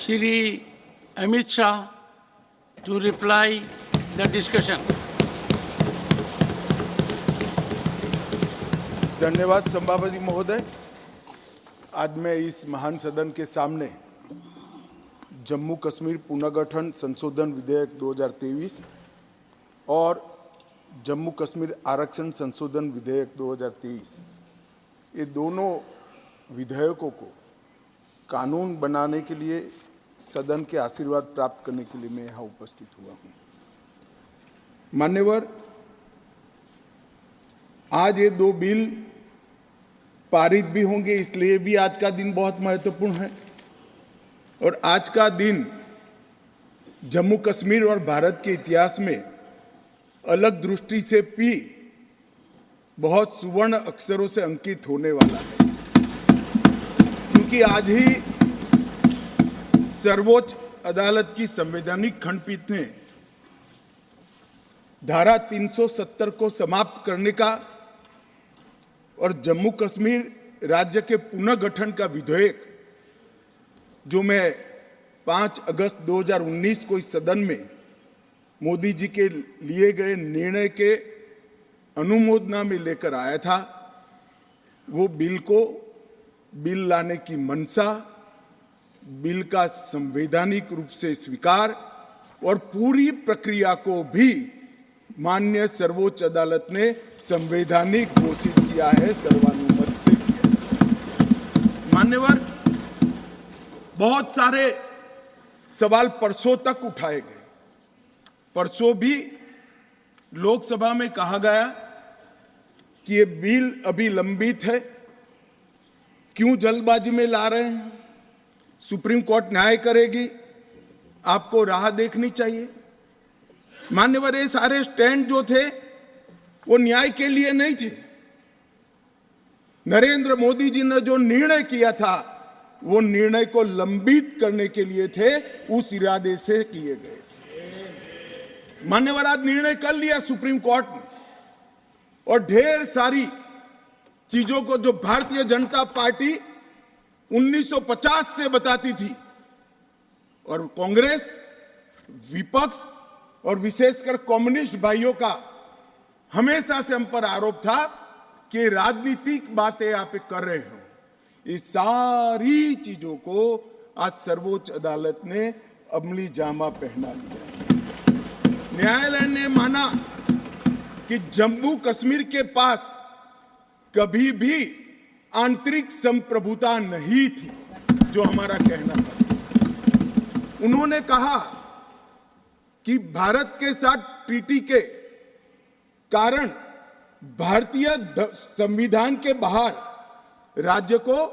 Shri Amit Shah to reply the discussion. धन्यवाद सभापति महोदय। आज मैं इस महान सदन के सामने जम्मू कश्मीर पुनर्गठन संशोधन विधेयक 2023 और जम्मू कश्मीर आरक्षण संशोधन विधेयक 2023 ये दोनों विधेयकों को कानून बनाने के लिए सदन के आशीर्वाद प्राप्त करने के लिए मैं यहाँ उपस्थित हुआ हूँ। मान्यवर, आज ये दो बिल पारित भी होंगे, इसलिए भी आज का दिन बहुत महत्वपूर्ण है। और आज का दिन जम्मू कश्मीर और भारत के इतिहास में अलग दृष्टि से भी बहुत सुवर्ण अक्षरों से अंकित होने वाला है, क्योंकि आज ही सर्वोच्च अदालत की संवैधानिक खंडपीठ ने धारा 370 को समाप्त करने का और जम्मू कश्मीर राज्य के पुनर्गठन का विधेयक, जो मैं 5 अगस्त 2019 को इस सदन में मोदी जी के लिए गए निर्णय के अनुमोदना में लेकर आया था, वो बिल लाने की मंशा, बिल का संवैधानिक रूप से स्वीकार और पूरी प्रक्रिया को भी माननीय सर्वोच्च अदालत ने संवैधानिक घोषित किया है, सर्वानुमत से किया है। मान्यवर, बहुत सारे सवाल परसों तक उठाए गए। परसों भी लोकसभा में कहा गया कि ये बिल अभी लंबित है, क्यों जल्दबाजी में ला रहे हैं, सुप्रीम कोर्ट न्याय करेगी, आपको राह देखनी चाहिए। मान्यवर, ये सारे स्टैंड जो थे वो न्याय के लिए नहीं थे। नरेंद्र मोदी जी ने जो निर्णय किया था वो निर्णय को लंबित करने के लिए थे, उस इरादे से किए गए थे। मान्यवर, आज निर्णय कर लिया सुप्रीम कोर्ट ने, और ढेर सारी चीजों को जो भारतीय जनता पार्टी 1950 से बताती थी, और कांग्रेस, विपक्ष और विशेषकर कम्युनिस्ट भाइयों का हमेशा से हम पर आरोप था कि राजनीतिक बातें आप कर रहे हो, इस सारी चीजों को आज सर्वोच्च अदालत ने अमली जामा पहना लिया। न्यायालय ने माना कि जम्मू कश्मीर के पास कभी भी आंतरिक संप्रभुता नहीं थी, जो हमारा कहना था। उन्होंने कहा कि भारत के साथ ट्रीटी के कारण भारतीय संविधान के बाहर राज्य को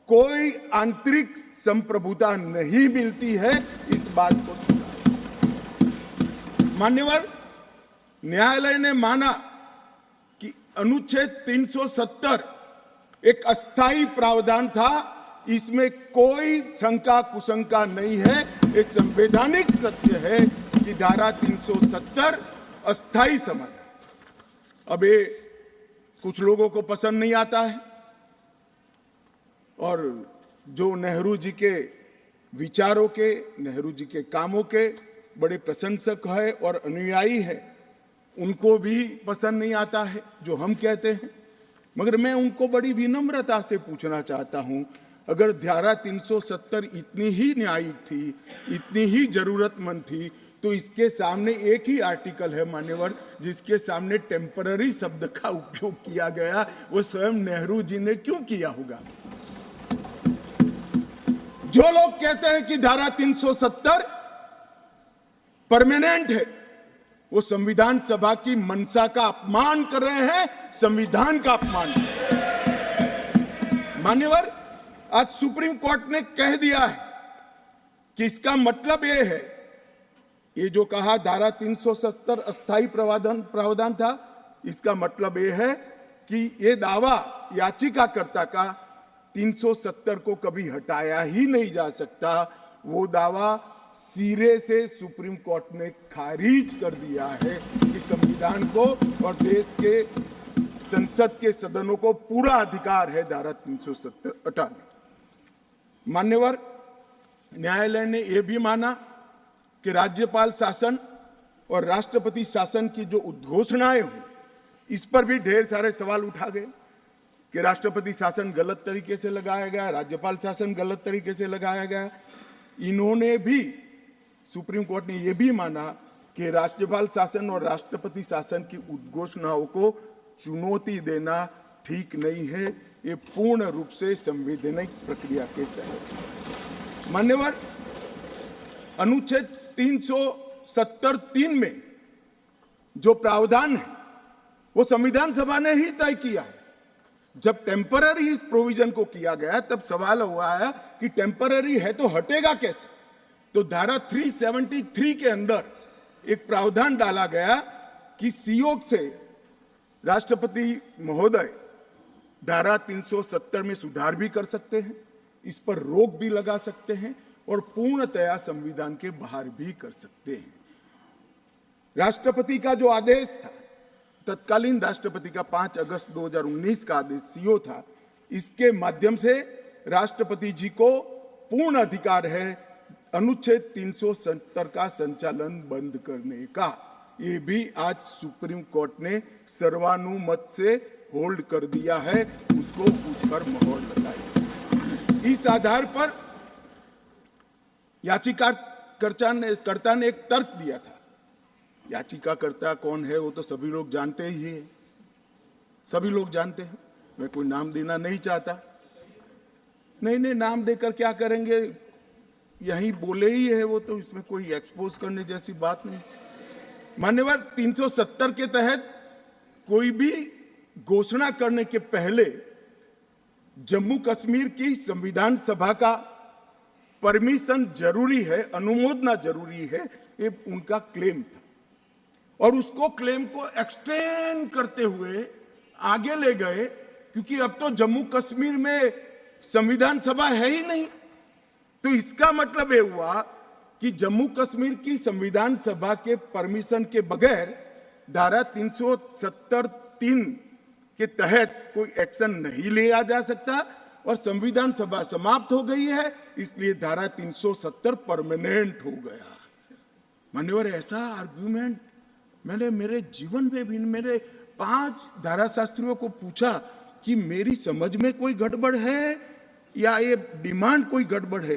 कोई आंतरिक संप्रभुता नहीं मिलती है, इस बात को सुना। मान्यवर, न्यायालय ने माना कि अनुच्छेद 370 एक अस्थायी प्रावधान था, इसमें कोई शंका कुशंका नहीं है। ये संवैधानिक सत्य है कि धारा 370 अस्थायी समाधान। अब ये कुछ लोगों को पसंद नहीं आता है, और जो नेहरू जी के विचारों के, नेहरू जी के कामों के बड़े प्रशंसक है और अनुयायी है, उनको भी पसंद नहीं आता है जो हम कहते हैं। मगर मैं उनको बड़ी विनम्रता से पूछना चाहता हूं, अगर धारा 370 इतनी ही न्यायिक थी, इतनी ही जरूरतमंद थी, तो इसके सामने एक ही आर्टिकल है मान्यवर, जिसके सामने टेम्पररी शब्द का उपयोग किया गया, वो स्वयं नेहरू जी ने क्यों किया होगा? जो लोग कहते हैं कि धारा 370 परमानेंट है, वो संविधान सभा की मंशा का अपमान कर रहे हैं, संविधान का अपमान कर रहे हैं। मान्यवर, आज सुप्रीम कोर्ट ने कह दिया है कि इसका मतलब यह है, ये जो कहा धारा 370 अस्थायी प्रावधान था, इसका मतलब यह है कि ये दावा याचिकाकर्ता का 370 को कभी हटाया ही नहीं जा सकता। वो दावा सिरे से सुप्रीम कोर्ट ने खारिज कर दिया है कि संविधान को और देश के संसद के सदनों को पूरा अधिकार है धारा 370 हटाने। मान्यवर, न्यायालय ने यह भी माना कि राज्यपाल शासन और राष्ट्रपति शासन की जो उद्घोषणाएं हुई, इस पर भी ढेर सारे सवाल उठा गए कि राष्ट्रपति शासन गलत तरीके से लगाया गया, राज्यपाल शासन गलत तरीके से लगाया गया। इन्होंने भी, सुप्रीम कोर्ट ने यह भी माना कि राज्यपाल शासन और राष्ट्रपति शासन की उद्घोषणाओं को चुनौती देना ठीक नहीं है, ये पूर्ण रूप से संवैधानिक प्रक्रिया के तहत। मान्यवर, अनुच्छेद 370(3) में जो प्रावधान है वो संविधान सभा ने ही तय किया है। जब टेम्पररी इस प्रोविजन को किया गया तब सवाल हुआ है कि टेम्पररी है तो हटेगा कैसे। तो धारा 373 के अंदर एक प्रावधान डाला गया कि सीओ से राष्ट्रपति महोदय धारा 370 में सुधार भी कर सकते हैं, इस पर रोक भी लगा सकते हैं और पूर्णतया संविधान के बाहर भी कर सकते हैं। राष्ट्रपति का जो आदेश था, तत्कालीन राष्ट्रपति का 5 अगस्त 2019 का आदेश सीओ था, इसके माध्यम से राष्ट्रपति जी को पूर्ण अधिकार है अनुच्छेद 370 का संचालन बंद करने का। ये भी आज सुप्रीम कोर्ट ने सर्वानुमत से होल्ड कर दिया है, उसको उस पर मोहर लगाई। इस आधार पर याचिकाकर्ता ने एक तर्क दिया था। याचिकाकर्ता कौन है वो तो सभी लोग जानते ही है, सभी लोग जानते हैं, मैं कोई नाम देना नहीं चाहता। नहीं, नाम देकर क्या करेंगे, यही बोले ही है वो, तो इसमें कोई एक्सपोज करने जैसी बात नहीं। मान्यवर, 370 के तहत कोई भी घोषणा करने के पहले जम्मू कश्मीर की संविधान सभा का परमिशन जरूरी है, अनुमोदना जरूरी है, ये उनका क्लेम था। और उसको क्लेम को एक्सटेंड करते हुए आगे ले गए, क्योंकि अब तो जम्मू कश्मीर में संविधान सभा है ही नहीं। तो इसका मतलब ये हुआ कि जम्मू कश्मीर की संविधान सभा के परमिशन के बगैर धारा 370(3) के तहत कोई एक्शन नहीं लिया जा सकता और संविधान सभा समाप्त हो गई है, इसलिए धारा 370 परमानेंट हो गया। मान्यवर, ऐसा आर्गुमेंट मैंने मेरे जीवन में भी, मेरे 5 धाराशास्त्रियों को पूछा कि मेरी समझ में कोई गड़बड़ है या ये डिमांड कोई गड़बड़ है,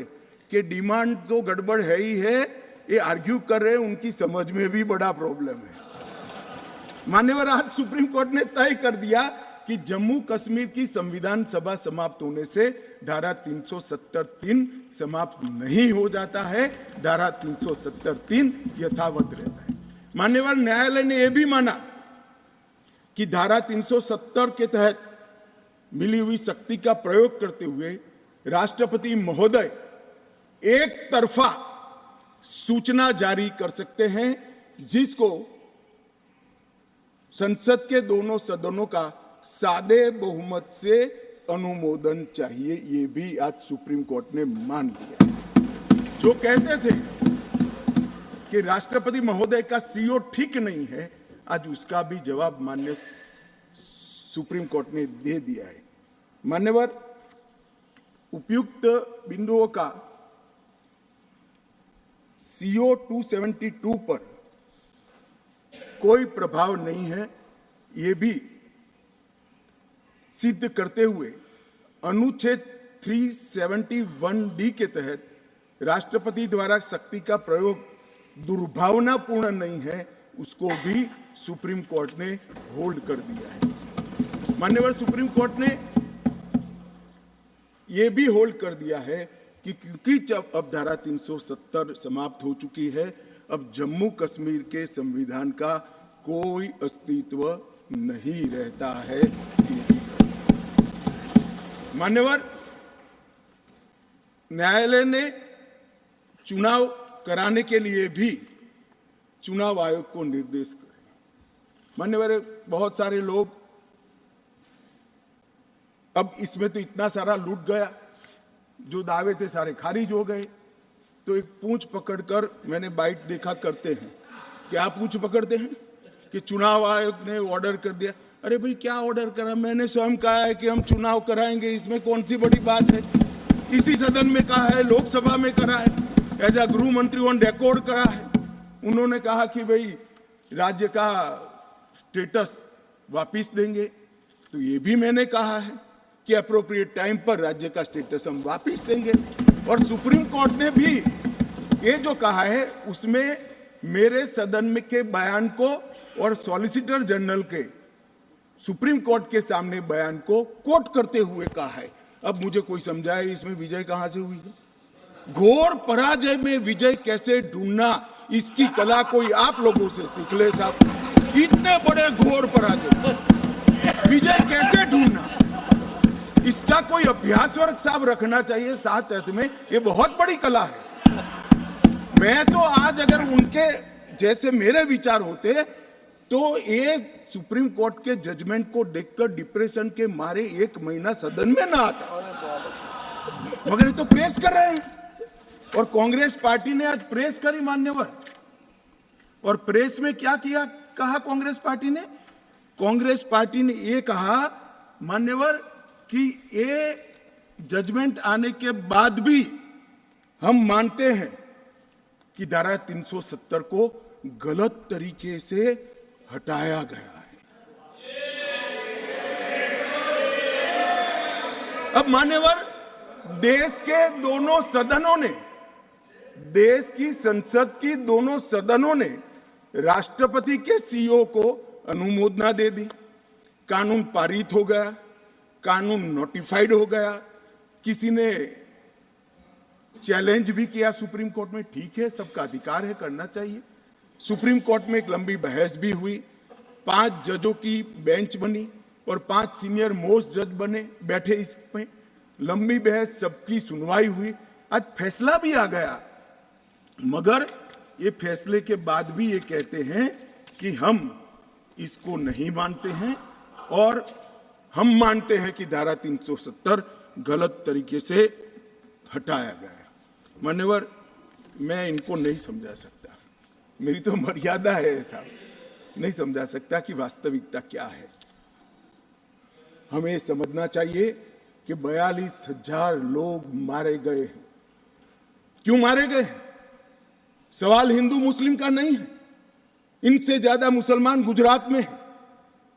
कि डिमांड तो गड़बड़ है ही है, ये आर्ग्यू कर रहे हैं उनकी समझ में भी बड़ा प्रॉब्लम है। मान्यवर, आज सुप्रीम कोर्ट ने तय कर दिया कि जम्मू कश्मीर की संविधान सभा समाप्त होने से धारा 370(3) समाप्त नहीं हो जाता है, धारा 370(3) यथावत रहता है। मान्यवर, न्यायालय ने यह भी माना कि धारा 370 के तहत मिली हुई शक्ति का प्रयोग करते हुए राष्ट्रपति महोदय एक तरफा सूचना जारी कर सकते हैं, जिसको संसद के दोनों सदनों का सादे बहुमत से अनुमोदन चाहिए। ये भी आज सुप्रीम कोर्ट ने मान लिया। जो कहते थे कि राष्ट्रपति महोदय का सीओ ठीक नहीं है, आज उसका भी जवाब माननीय सुप्रीम कोर्ट ने दे दिया है। मान्यवर, उपयुक्त बिंदुओं का सीओ 272 पर कोई प्रभाव नहीं है, ये भी सिद्ध करते हुए अनुच्छेद 371(d) के तहत राष्ट्रपति द्वारा शक्ति का प्रयोग दुर्भावनापूर्ण नहीं है, उसको भी सुप्रीम कोर्ट ने होल्ड कर दिया है। मान्यवर, सुप्रीम कोर्ट ने यह भी होल्ड कर दिया है कि क्योंकि जब अब धारा 370 समाप्त हो चुकी है, अब जम्मू कश्मीर के संविधान का कोई अस्तित्व नहीं रहता है। मान्यवर, न्यायालय ने चुनाव कराने के लिए भी चुनाव आयोग को निर्देश करे। मान्यवर, बहुत सारे लोग, अब इसमें तो इतना सारा लूट गया, जो दावे थे सारे खारिज हो गए। तो एक पूंछ पकड़कर मैंने बाइट देखा करते हैं, क्या पूंछ पकड़ते हैं कि चुनाव आयोग ने ऑर्डर कर दिया। अरे भाई, क्या ऑर्डर करा? मैंने स्वयं कहा है कि हम चुनाव कराएंगे, इसमें कौन सी बड़ी बात है? इसी सदन में कहा है, लोकसभा में करा है, एज अ गृह मंत्री ऑन रिकॉर्ड करा है। उन्होंने कहा कि भाई राज्य का स्टेटस वापिस देंगे, तो ये भी मैंने कहा है कि अप्रोप्रिएट टाइम पर राज्य का स्टेटस हम वापिस देंगे। और सुप्रीम कोर्ट ने भी ये जो कहा है उसमें मेरे सदन में के बयान को और सॉलिसिटर जनरल के सुप्रीम कोर्ट के सामने बयान को कोट करते हुए कहा है। अब मुझे कोई समझाए इसमें विजय कहां से हुई है? घोर पराजय में विजय कैसे ढूंढना, इसकी कला कोई आप लोगों से सीख ले साहब। इतने बड़े घोर पराजय विजय कैसे ढूंढना, इसका कोई अभ्यास वर्ग साहब रखना चाहिए साथ अर्थ में। ये बहुत बड़ी कला है। मैं तो आज अगर उनके जैसे मेरे विचार होते तो ये सुप्रीम कोर्ट के जजमेंट को देखकर डिप्रेशन के मारे 1 महीना सदन में ना आता, मगर ये तो प्रेस कर रहे हैं। और कांग्रेस पार्टी ने आज प्रेस करी मान्यवर, और प्रेस में क्या किया कहा कांग्रेस पार्टी ने? कांग्रेस पार्टी ने ये कहा मान्यवर कि ये जजमेंट आने के बाद भी हम मानते हैं कि धारा 370 को गलत तरीके से हटाया गया है। अब मान्यवर देश के दोनों सदनों ने, देश की संसद की दोनों सदनों ने राष्ट्रपति के सीओ को अनुमोदना दे दी, कानून पारित हो गया, कानून नोटिफाइड हो गया। किसी ने चैलेंज भी किया सुप्रीम कोर्ट में, ठीक है, सबका अधिकार है, करना चाहिए। सुप्रीम कोर्ट में एक लंबी बहस भी हुई, 5 जजों की बेंच बनी और 5 सीनियर मोस्ट जज बने बैठे इसमें, लंबी बहस, सबकी सुनवाई हुई, आज फैसला भी आ गया। मगर ये फैसले के बाद भी ये कहते हैं कि हम इसको नहीं मानते हैं और हम मानते हैं कि धारा 370 गलत तरीके से हटाया गया है। मान्यवर, मैं इनको नहीं समझा सकता, मेरी तो मर्यादा है ऐसा, नहीं समझा सकता कि वास्तविकता क्या है। हमें समझना चाहिए कि 42,000 लोग मारे गए हैं। क्यों मारे गए हैं? सवाल हिंदू मुस्लिम का नहीं है। इनसे ज्यादा मुसलमान गुजरात में है,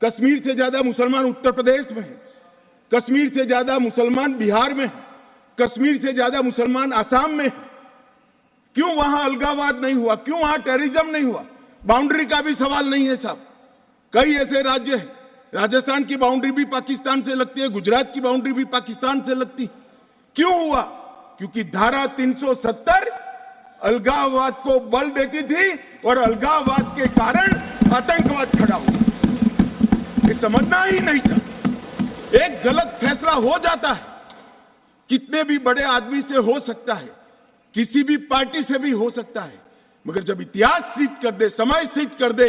कश्मीर से ज्यादा मुसलमान उत्तर प्रदेश में है, कश्मीर से ज्यादा मुसलमान बिहार में है, कश्मीर से ज्यादा मुसलमान आसाम में है। क्यों वहां अलगाववाद नहीं हुआ? क्यों वहां टेररिज्म नहीं हुआ? बाउंड्री का भी सवाल नहीं है साहब। कई ऐसे राज्य हैं, राजस्थान की बाउंड्री भी पाकिस्तान से लगती है, गुजरात की बाउंड्री भी पाकिस्तान से लगती। क्यों हुआ? क्योंकि धारा 370 अलगाववाद को बल देती थी और अलगाववाद के कारण आतंकवाद खड़ा हुआ। ये समझना ही नहीं था। एक गलत फैसला हो जाता है, कितने भी बड़े आदमी से हो सकता है, किसी भी पार्टी से भी हो सकता है, मगर जब इतिहास सिद्ध कर दे, समय सिद्ध कर दे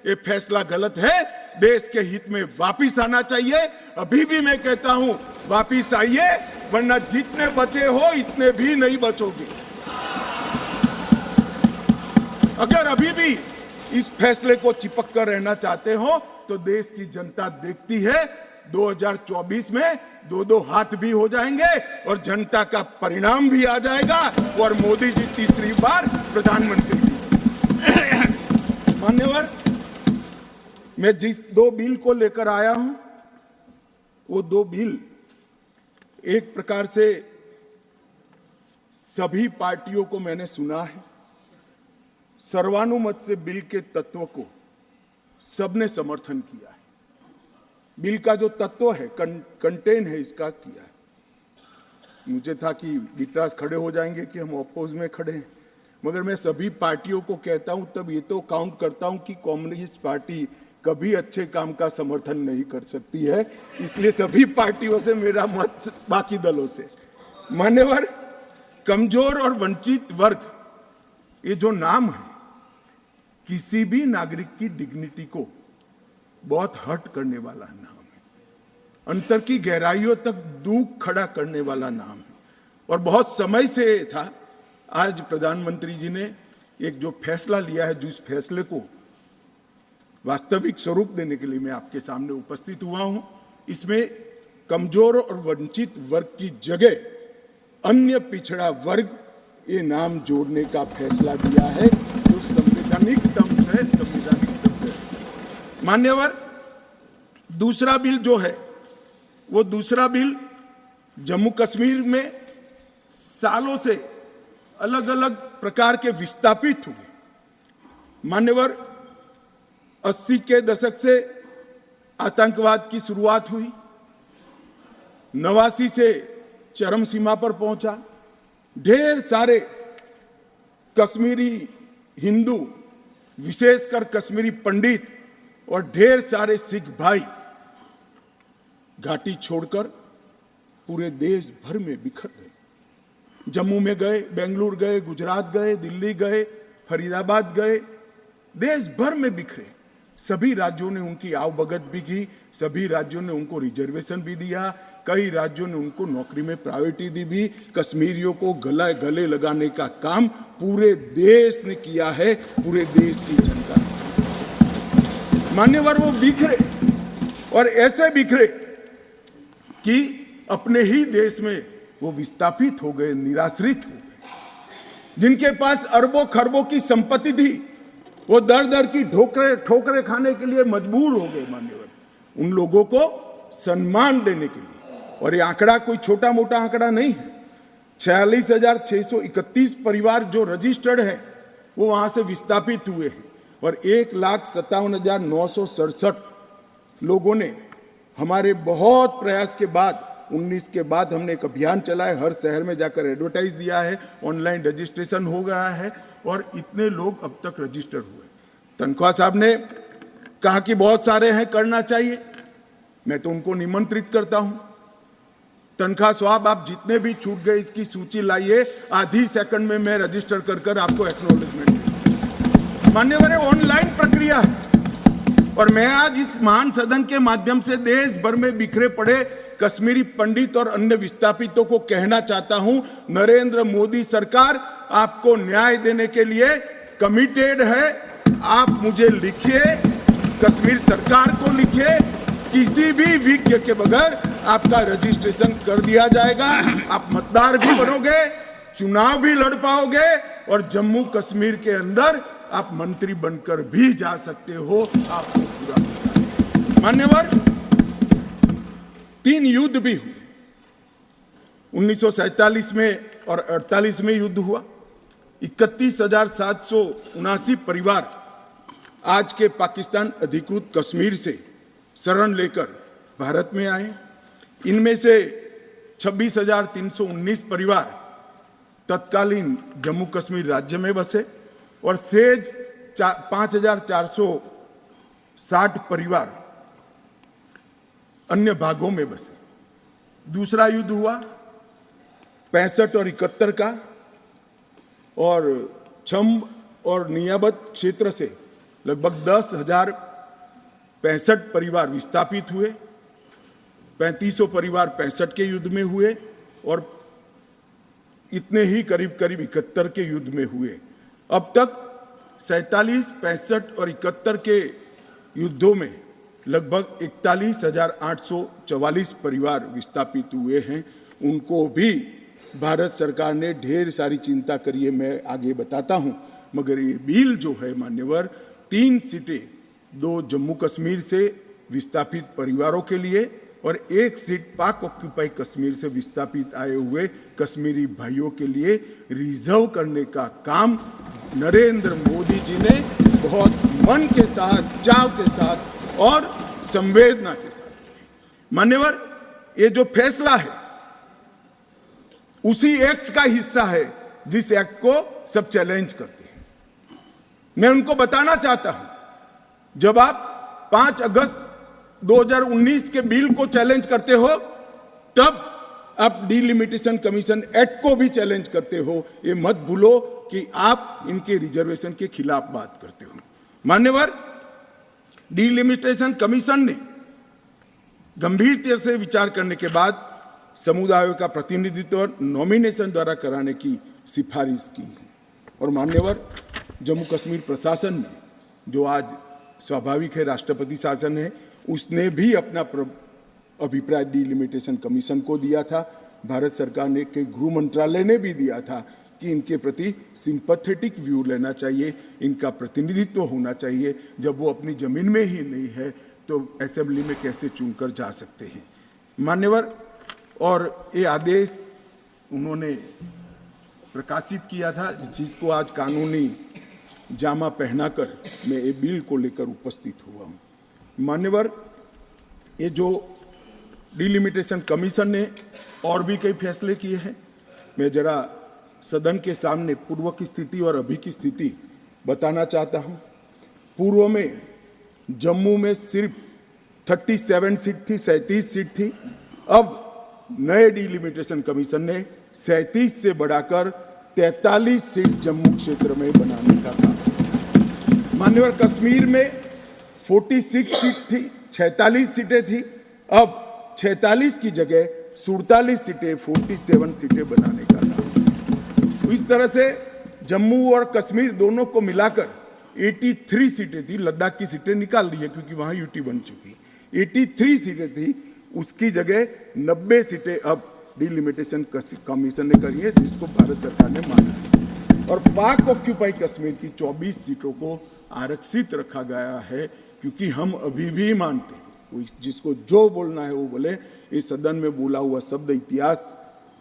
ये फैसला गलत है, देश के हित में वापिस आना चाहिए। अभी भी मैं कहता हूं वापिस आइए, वरना जितने बचे हो इतने भी नहीं बचोगे। अगर अभी भी इस फैसले को चिपक कर रहना चाहते हो तो देश की जनता देखती है 2024 में 2-2 हाथ भी हो जाएंगे और जनता का परिणाम भी आ जाएगा और मोदी जी तीसरी बार प्रधानमंत्री। मान्यवर, मैं जिस 2 बिल को लेकर आया हूं वो 2 बिल एक प्रकार से सभी पार्टियों को मैंने सुना है, सर्वानुमत से बिल के तत्व को सबने समर्थन किया है। बिल का जो तत्व है, कंटेन है, इसका किया है। मुझे था कि विटास खड़े हो जाएंगे कि हम अपोज में खड़े हैं, मगर मैं सभी पार्टियों को कहता हूं, तब ये तो काउंट करता हूं कि कम्युनिस्ट पार्टी कभी अच्छे काम का समर्थन नहीं कर सकती है, इसलिए सभी पार्टियों से मेरा मत बाकी दलों से। मान्यवर, कमजोर और वंचित वर्ग ये जो नाम है, किसी भी नागरिक की डिग्निटी को बहुत हर्ट करने वाला नाम है, अंतर की गहराइयों तक दुख खड़ा करने वाला नाम है और बहुत समय से था। आज प्रधानमंत्री जी ने एक जो फैसला लिया है, जिस फैसले को वास्तविक स्वरूप देने के लिए मैं आपके सामने उपस्थित हुआ हूं, इसमें कमजोर और वंचित वर्ग की जगह अन्य पिछड़ा वर्ग ये नाम जोड़ने का फैसला दिया है, जो संवैधानिक ढंग से संवैधानिक शब्द है। मान्यवर, दूसरा बिल जो है वो दूसरा बिल जम्मू कश्मीर में सालों से अलग अलग प्रकार के विस्थापित हुए। मान्यवर, 80 के दशक से आतंकवाद की शुरुआत हुई, 89 से चरम सीमा पर पहुंचा। ढेर सारे कश्मीरी हिंदू, विशेषकर कश्मीरी पंडित और ढेर सारे सिख भाई घाटी छोड़कर पूरे देश भर में बिखर गए। जम्मू में गए, बेंगलुरु गए, गुजरात गए, दिल्ली गए, फरीदाबाद गए, देश भर में बिखरे। सभी राज्यों ने उनकी आवभगत भी की, सभी राज्यों ने उनको रिजर्वेशन भी दिया, कई राज्यों ने उनको नौकरी में प्रायोरिटी दी भी। कश्मीरियों को गले लगाने का काम पूरे देश ने किया है, पूरे देश की जनता ने। मान्यवर, वो बिखरे और ऐसे बिखरे कि अपने ही देश में वो विस्थापित हो गए, निराश्रित हो गए। जिनके पास अरबों खरबों की संपत्ति थी, वो दर दर की ठोकरे खाने के लिए मजबूर हो गए। मान्यवर, उन लोगों को सम्मान देने के लिए, और ये आंकड़ा कोई छोटा मोटा आंकड़ा नहीं है, 46,631 परिवार जो रजिस्टर्ड है वो वहां से विस्थापित हुए हैं, और 1,57,967 लोगों ने हमारे बहुत प्रयास के बाद 19 के बाद हमने एक अभियान चलाया, हर शहर में जाकर एडवर्टाइज दिया है, ऑनलाइन रजिस्ट्रेशन हो गया है, और इतने लोग अब तक रजिस्टर्ड हुए। तनख्वाह साहब ने कहा कि बहुत सारे हैं, करना चाहिए। मैं तो उनको निमंत्रित करता हूं, तनख्वाह साहब आप जितने भी छूट गए इसकी सूची लाइए, आधी सेकंड में मैं रजिस्टर कर आपको एक्नॉलेजमेंट दूंगा। मान्यवर, ऑनलाइन प्रक्रिया है, और मैं आज इस महान सदन के माध्यम से देश भर में बिखरे पड़े कश्मीरी पंडित और अन्य विस्थापितों को कहना चाहता हूं, नरेंद्र मोदी सरकार आपको न्याय देने के लिए कमिटेड है। आप मुझे लिखिए, कश्मीर सरकार को लिखिए, किसी भी विज्ञ के बगैर आपका रजिस्ट्रेशन कर दिया जाएगा। आप मतदार भी बनोगे, चुनाव भी लड़ पाओगे, और जम्मू कश्मीर के अंदर आप मंत्री बनकर भी जा सकते हो। आपको पूरा। मान्यवर, 3 युद्ध भी हुए। 1947 में और 48 में युद्ध हुआ। 31,779 परिवार आज के पाकिस्तान अधिकृत कश्मीर से शरण लेकर भारत में आए। इनमें से 26,319 परिवार तत्कालीन जम्मू कश्मीर राज्य में बसे, और शेष 5,460 परिवार अन्य भागों में बसे। दूसरा युद्ध हुआ 65 और 71 का, और छम्ब और नियाबत क्षेत्र से लगभग 10,065 परिवार विस्थापित हुए। 3500 परिवार 65 के युद्ध में हुए, और इतने ही करीब 71 के युद्ध में हुए। अब तक 47, 65 और 71 के युद्धों में लगभग 41,844 परिवार विस्थापित हुए हैं। उनको भी भारत सरकार ने ढेर सारी चिंता करी है, मैं आगे बताता हूं। मगर ये बिल जो है मान्यवर, 3 सीटें, 2 जम्मू कश्मीर से विस्थापित परिवारों के लिए और 1 सीट पाक ऑक्यूपाई कश्मीर से विस्थापित आए हुए कश्मीरी भाइयों के लिए रिजर्व करने का काम नरेंद्र मोदी जी ने बहुत मन के साथ, चाव के साथ और संवेदना के साथ किया। मान्यवर, ये जो फैसला है उसी एक्ट का हिस्सा है जिस एक्ट को सब चैलेंज करते हैं। मैं उनको बताना चाहता हूं, जब आप 5 अगस्त 2019 के बिल को चैलेंज करते हो, तब आप डिलिमिटेशन कमीशन एक्ट को भी चैलेंज करते हो। ये मत भूलो कि आप इनके रिजर्वेशन के खिलाफ बात करते हो। मान्यवर, डिलिमिटेशन कमीशन ने गंभीरता से विचार करने के बाद समुदायों का प्रतिनिधित्व नॉमिनेशन द्वारा कराने की सिफारिश की है। और मान्यवर, जम्मू कश्मीर प्रशासन ने, जो आज स्वाभाविक है राष्ट्रपति शासन है, उसने भी अपना अभिप्राय डिलिमिटेशन कमीशन को दिया था, भारत सरकार ने के गृह मंत्रालय ने भी दिया था कि इनके प्रति सिंपैथेटिक व्यू लेना चाहिए, इनका प्रतिनिधित्व होना चाहिए। जब वो अपनी जमीन में ही नहीं है तो असेंबली में कैसे चुनकर जा सकते हैं। मान्यवर, और ये आदेश उन्होंने प्रकाशित किया था, जिसको आज कानूनी जामा पहनाकर मैं ये बिल को लेकर उपस्थित हुआ हूँ। मान्यवर, ये जो डिलिमिटेशन कमीशन ने और भी कई फैसले किए हैं, मैं जरा सदन के सामने पूर्व की स्थिति और अभी की स्थिति बताना चाहता हूँ। पूर्व में जम्मू में सिर्फ 37 सीट थी, 37 सीट थी। अब नए डिलिमिटेशन कमीशन ने 37 से बढ़ाकर 43 सीट जम्मू क्षेत्र में बनाने का कहा। मान्यवर, कश्मीर में 46 सीट थी, 46 सीटें थी। अब 46 की जगह 47 सीटें, 47 सीटें बनाने का कहा। इस तरह से जम्मू और कश्मीर दोनों को मिलाकर 83 सीटें थी। लद्दाख की सीटें निकाल दी है क्योंकि वहां यूटी बन चुकी। 83 सीटें थी, उसकी जगह 90 सीटें अब डिलिमिटेशन कमीशन ने करी है, जिसको भारत सरकार ने माना है। और पाक ऑक्यूपाई कश्मीर की 24 सीटों को आरक्षित रखा गया है, क्योंकि हम अभी भी मानते हैं, कोई जिसको जो बोलना है वो बोले। इस सदन में बोला हुआ शब्द इतिहास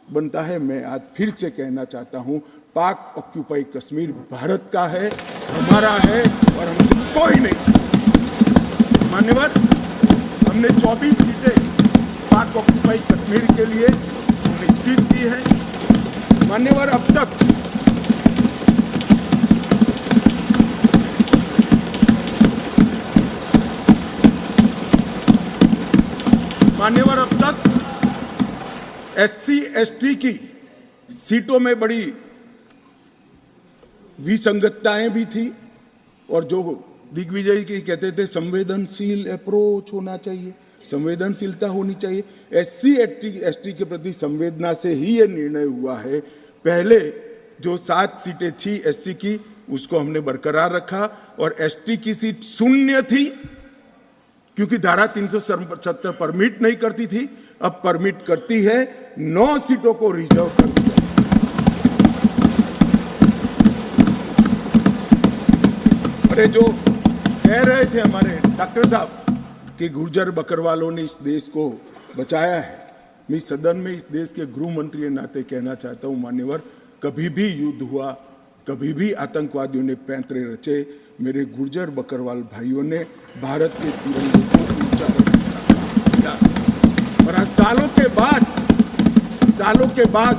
बनता है। मैं आज फिर से कहना चाहता हूं, पाक ऑक्यूपाई कश्मीर भारत का है, हमारा है, और हमसे कोई नहीं छीन। मान्यवर, हमने 24 सीटें पाक ऑक्यूपाई कश्मीर के लिए सुनिश्चित की है। मान्यवर, अब तक SC ST की सीटों में बड़ी विसंगतताएं भी थी, और जो दिग्विजय की कहते थे संवेदनशील अप्रोच होना चाहिए, संवेदनशीलता होनी चाहिए। SC ST के प्रति संवेदना से ही ये निर्णय हुआ है। पहले जो 7 सीटें थी SC की, उसको हमने बरकरार रखा, और ST की सीट 0 थी, क्योंकि धारा 370 परमिट नहीं करती थी। अब परमिट करती है। 9 सीटों को रिजर्व कर दिया। अरे जो कह रहे थे हमारे डॉक्टर साहब कि गुर्जर बकरवालों ने इस देश को बचाया है, मैं सदन में इस देश के गृह मंत्री के नाते कहना चाहता हूं, मान्यवर, कभी भी युद्ध हुआ, कभी भी आतंकवादियों ने पैंतरे रचे, मेरे गुर्जर बकरवाल भाइयों ने भारत के तिरंगे को ऊंचा रखा। और आज सालों के बाद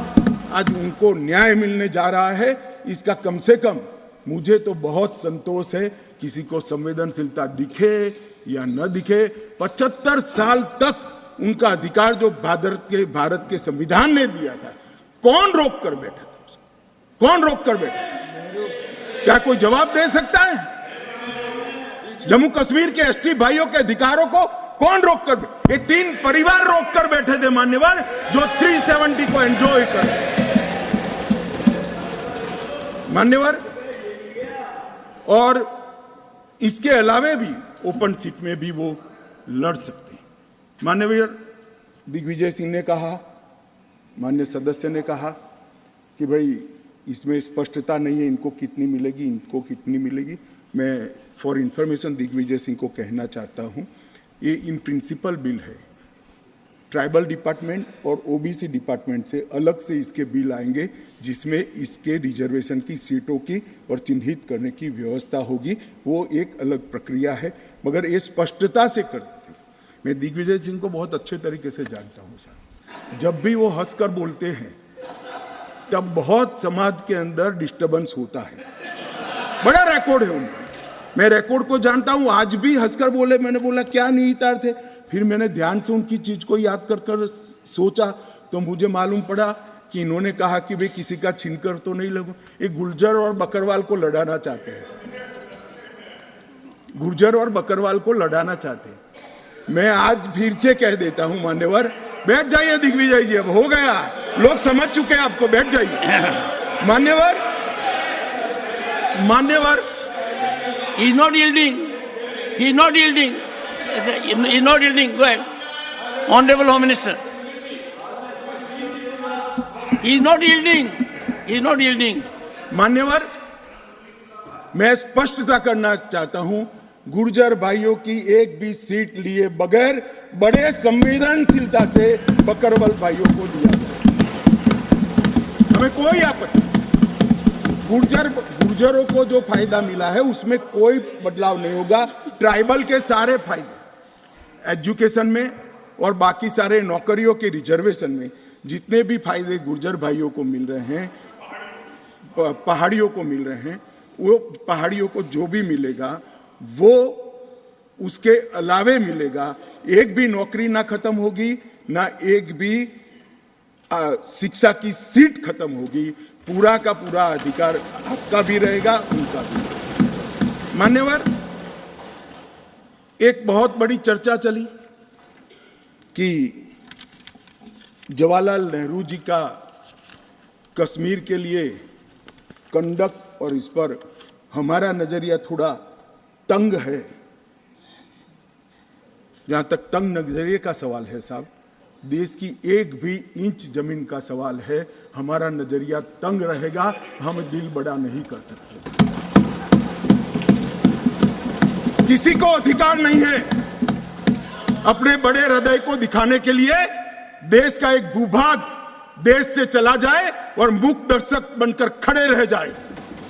आज उनको न्याय मिलने जा रहा है। इसका कम से कम मुझे तो बहुत संतोष है। किसी को संवेदनशीलता दिखे या न दिखे, 75 साल तक उनका अधिकार जो भारत के संविधान ने दिया था, कौन रोक कर बैठा था उसको? कौन रोक कर बैठा था? क्या कोई जवाब दे सकता है? जम्मू कश्मीर के ST भाइयों के अधिकारों को कौन रोक कर? ये 3 परिवार रोक कर बैठे थे मान्यवर, जो 370 को एंजॉय कर रहे मान्यवर। और इसके अलावे भी ओपन सीट में भी वो लड़ सकते हैं। माननीय दिग्विजय सिंह ने कहा, माननीय सदस्य ने कहा कि भाई इसमें स्पष्टता नहीं है, इनको कितनी मिलेगी, इनको कितनी मिलेगी। मैं फॉर इंफॉर्मेशन दिग्विजय सिंह को कहना चाहता हूं, ये इन प्रिंसिपल बिल है। ट्राइबल डिपार्टमेंट और OBC डिपार्टमेंट से अलग से इसके बिल आएंगे, जिसमें इसके रिजर्वेशन की सीटों की और चिन्हित करने की व्यवस्था होगी। वो एक अलग प्रक्रिया है, मगर ये स्पष्टता से कर देते। मैं दिग्विजय सिंह को बहुत अच्छे तरीके से जानता हूँ सर। जब भी वो हंसकर बोलते हैं तब बहुत समाज के अंदर डिस्टर्बेंस होता है। बड़ा रिकॉर्ड है उनका, मैं रिकॉर्ड को जानता हूं। आज भी हंसकर बोले, मैंने बोला क्या निहितार्थ थे, फिर मैंने ध्यान से उनकी चीज को याद कर सोचा तो मुझे मालूम पड़ा कि इन्होंने कहा कि भाई किसी का छीनकर तो नहीं लगू। ये गुर्जर और बकरवाल को लड़ाना चाहते हैं, गुर्जर और बकरवाल को लड़ाना चाहते हैं। मैं आज फिर से कह देता हूं मान्यवर, बैठ जाइए दिग्विजय जी, अब हो गया, लोग समझ चुके हैं आपको, बैठ जाइए। मान्यवर He is not yielding. He is not yielding. He is not yielding. Go ahead. Honorable Home Minister. He is not yielding. He is not yielding. मान्यवर, मैं स्पष्टता करना चाहता हूं, गुर्जर भाइयों की एक भी सीट लिए बगैर बड़े संवेदनशीलता से बकरवाल भाइयों को दिया जाए, हमें कोई आपत्ति। गुर्जरों को जो फायदा मिला है उसमें कोई बदलाव नहीं होगा। ट्राइबल के सारे फायदे एजुकेशन में और बाकी सारे नौकरियों के रिजर्वेशन में जितने भी फायदे गुर्जर भाइयों को मिल रहे हैं, पहाड़ियों को मिल रहे हैं, वो पहाड़ियों को जो भी मिलेगा वो उसके अलावे मिलेगा। एक भी नौकरी ना खत्म होगी, ना एक भी शिक्षा की सीट खत्म होगी। पूरा का पूरा अधिकार आपका भी रहेगा, उनका भी। मान्यवर, एक बहुत बड़ी चर्चा चली कि जवाहरलाल नेहरू जी का कश्मीर के लिए कंडक्ट और इस पर हमारा नजरिया थोड़ा तंग है। जहां तक तंग नजरिए का सवाल है साहब, देश की एक भी इंच जमीन का सवाल है, हमारा नजरिया तंग रहेगा, हम दिल बड़ा नहीं कर सकते। किसी को अधिकार नहीं है अपने बड़े हृदय को दिखाने के लिए देश का एक भूभाग देश से चला जाए और मूक दर्शक बनकर खड़े रह जाए,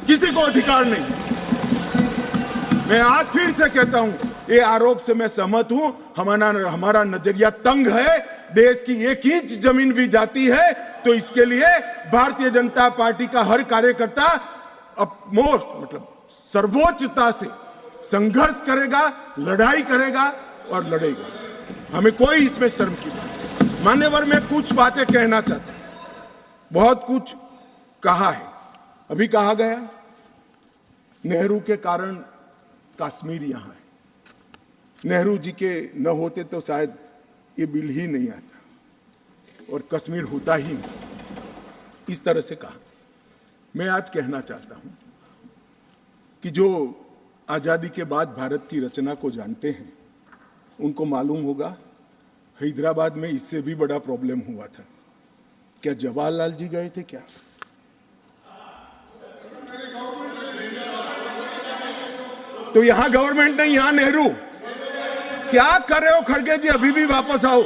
किसी को अधिकार नहीं। मैं आज फिर से कहता हूं, ये आरोप से मैं सहमत हूं। हमारा नजरिया तंग है। देश की एक इंच जमीन भी जाती है तो इसके लिए भारतीय जनता पार्टी का हर कार्यकर्ता सर्वोच्चता से संघर्ष करेगा, लड़ाई करेगा और लड़ेगा। हमें कोई इसमें शर्म की बात नहीं। मान्यवर, मैं कुछ बातें कहना चाहता हूं। बहुत कुछ कहा है, अभी कहा गया नेहरू के कारण कश्मीर यहां है, नेहरू जी के न होते तो शायद ये बिल ही नहीं आता और कश्मीर होता ही नहीं। इस तरह से कहा। मैं आज कहना चाहता हूं कि जो आजादी के बाद भारत की रचना को जानते हैं उनको मालूम होगा हैदराबाद में इससे भी बड़ा प्रॉब्लम हुआ था। क्या जवाहरलाल जी गए थे क्या? तो यहां गवर्नमेंट नहीं, यहां नेहरू। क्या कर रहे हो खड़गे जी? अभी भी वापस आओ।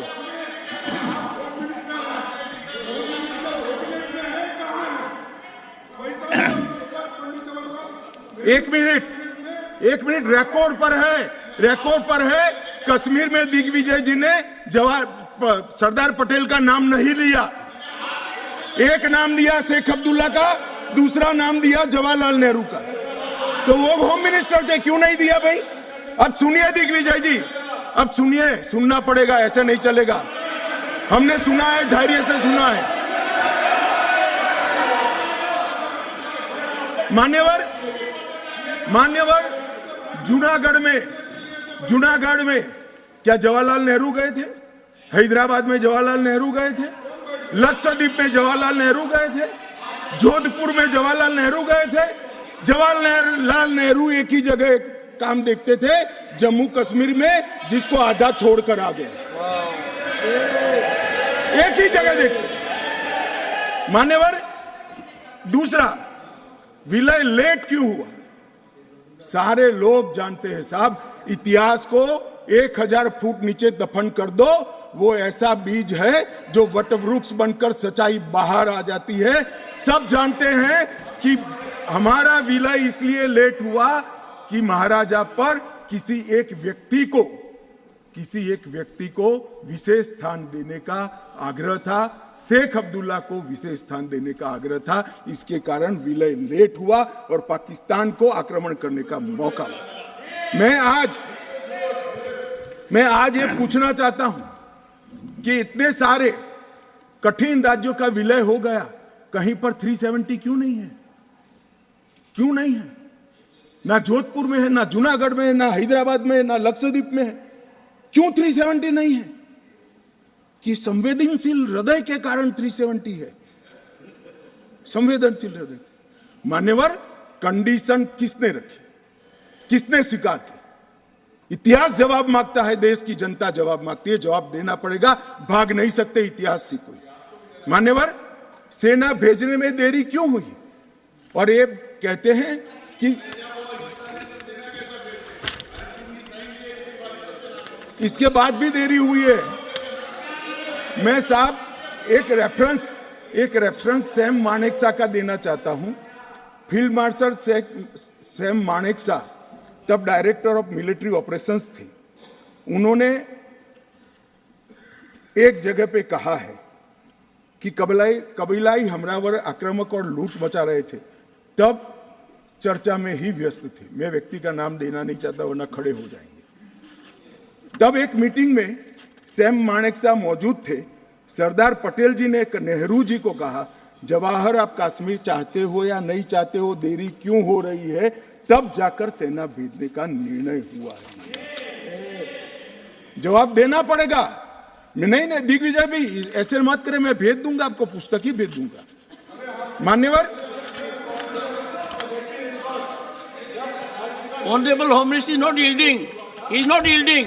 एक मिनट, रिकॉर्ड पर है। कश्मीर में दिग्विजय जी ने सरदार पटेल का नाम नहीं लिया। एक नाम दिया शेख अब्दुल्ला का, दूसरा नाम दिया जवाहरलाल नेहरू का। तो वो होम मिनिस्टर थे, क्यों नहीं दिया भाई? अब सुनिए दिग्विजय जी, अब सुनिए, सुनना पड़ेगा, ऐसे नहीं चलेगा। हमने सुना है, धैर्य से सुना है। मान्यवर, जूनागढ़ में क्या जवाहरलाल नेहरू गए थे? हैदराबाद में जवाहरलाल नेहरू गए थे? लक्षद्वीप में जवाहरलाल नेहरू गए थे? जोधपुर में जवाहरलाल नेहरू गए थे? जवाहरलाल नेहरू एक ही जगह काम देखते थे, जम्मू कश्मीर में, जिसको आधा छोड़कर आ गए। एक ही जगह देखते। मान्यवर, दूसरा, विलय लेट क्यों हुआ? सारे लोग जानते हैं साहब, इतिहास को 1000 फुट नीचे दफन कर दो, वो ऐसा बीज है जो वटवृक्ष बनकर सच्चाई बाहर आ जाती है। सब जानते हैं कि हमारा विलय इसलिए लेट हुआ कि महाराजा पर किसी एक व्यक्ति को विशेष स्थान देने का आग्रह था, शेख अब्दुल्ला को विशेष स्थान देने का आग्रह था। इसके कारण विलय लेट हुआ और पाकिस्तान को आक्रमण करने का मौका मिला। मैं आज ये पूछना चाहता हूं कि इतने सारे कठिन राज्यों का विलय हो गया, कहीं पर 370 क्यों नहीं है? क्यों नहीं है? ना जोधपुर में है, ना जूनागढ़ में है, ना हैदराबाद में है, ना लक्षद्वीप में है। क्यों 370 नहीं है? कि संवेदनशील हृदय के कारण 370 है। संवेदनशील हृदय। मान्यवर, कंडीशन किसने रखी? किसने स्वीकार की? इतिहास जवाब मांगता है, देश की जनता जवाब मांगती है। जवाब देना पड़ेगा, भाग नहीं सकते इतिहास से कोई। मान्यवर, सेना भेजने में देरी क्यों हुई? और ये कहते हैं कि इसके बाद भी देरी हुई है। मैं साहब एक रेफरेंस सैम मानेकशॉ का देना चाहता हूं। फील्ड मार्शल सैम मानेकशॉ तब डायरेक्टर ऑफ मिलिट्री ऑपरेशंस थे। उन्होंने एक जगह पे कहा है कि कबीलाई हमलावर आक्रामक और लूट मचा रहे थे, तब चर्चा में ही व्यस्त थे। मैं व्यक्ति का नाम देना नहीं चाहता वरना खड़े हो जाएंगे। तब एक मीटिंग में सैम मानेकशॉ मौजूद थे। सरदार पटेल जी ने नेहरू जी को कहा, जवाहर आप कश्मीर चाहते हो या नहीं चाहते हो, देरी क्यों हो रही है? तब जाकर सेना भेजने का निर्णय हुआ है। जवाब देना पड़ेगा। नहीं दिग्विजय भी ऐसे मत करे, मैं भेज दूंगा आपको, पुस्तक ही भेज दूंगा। मान्यवर, Honorable Home Minister is not yielding. He is not yielding.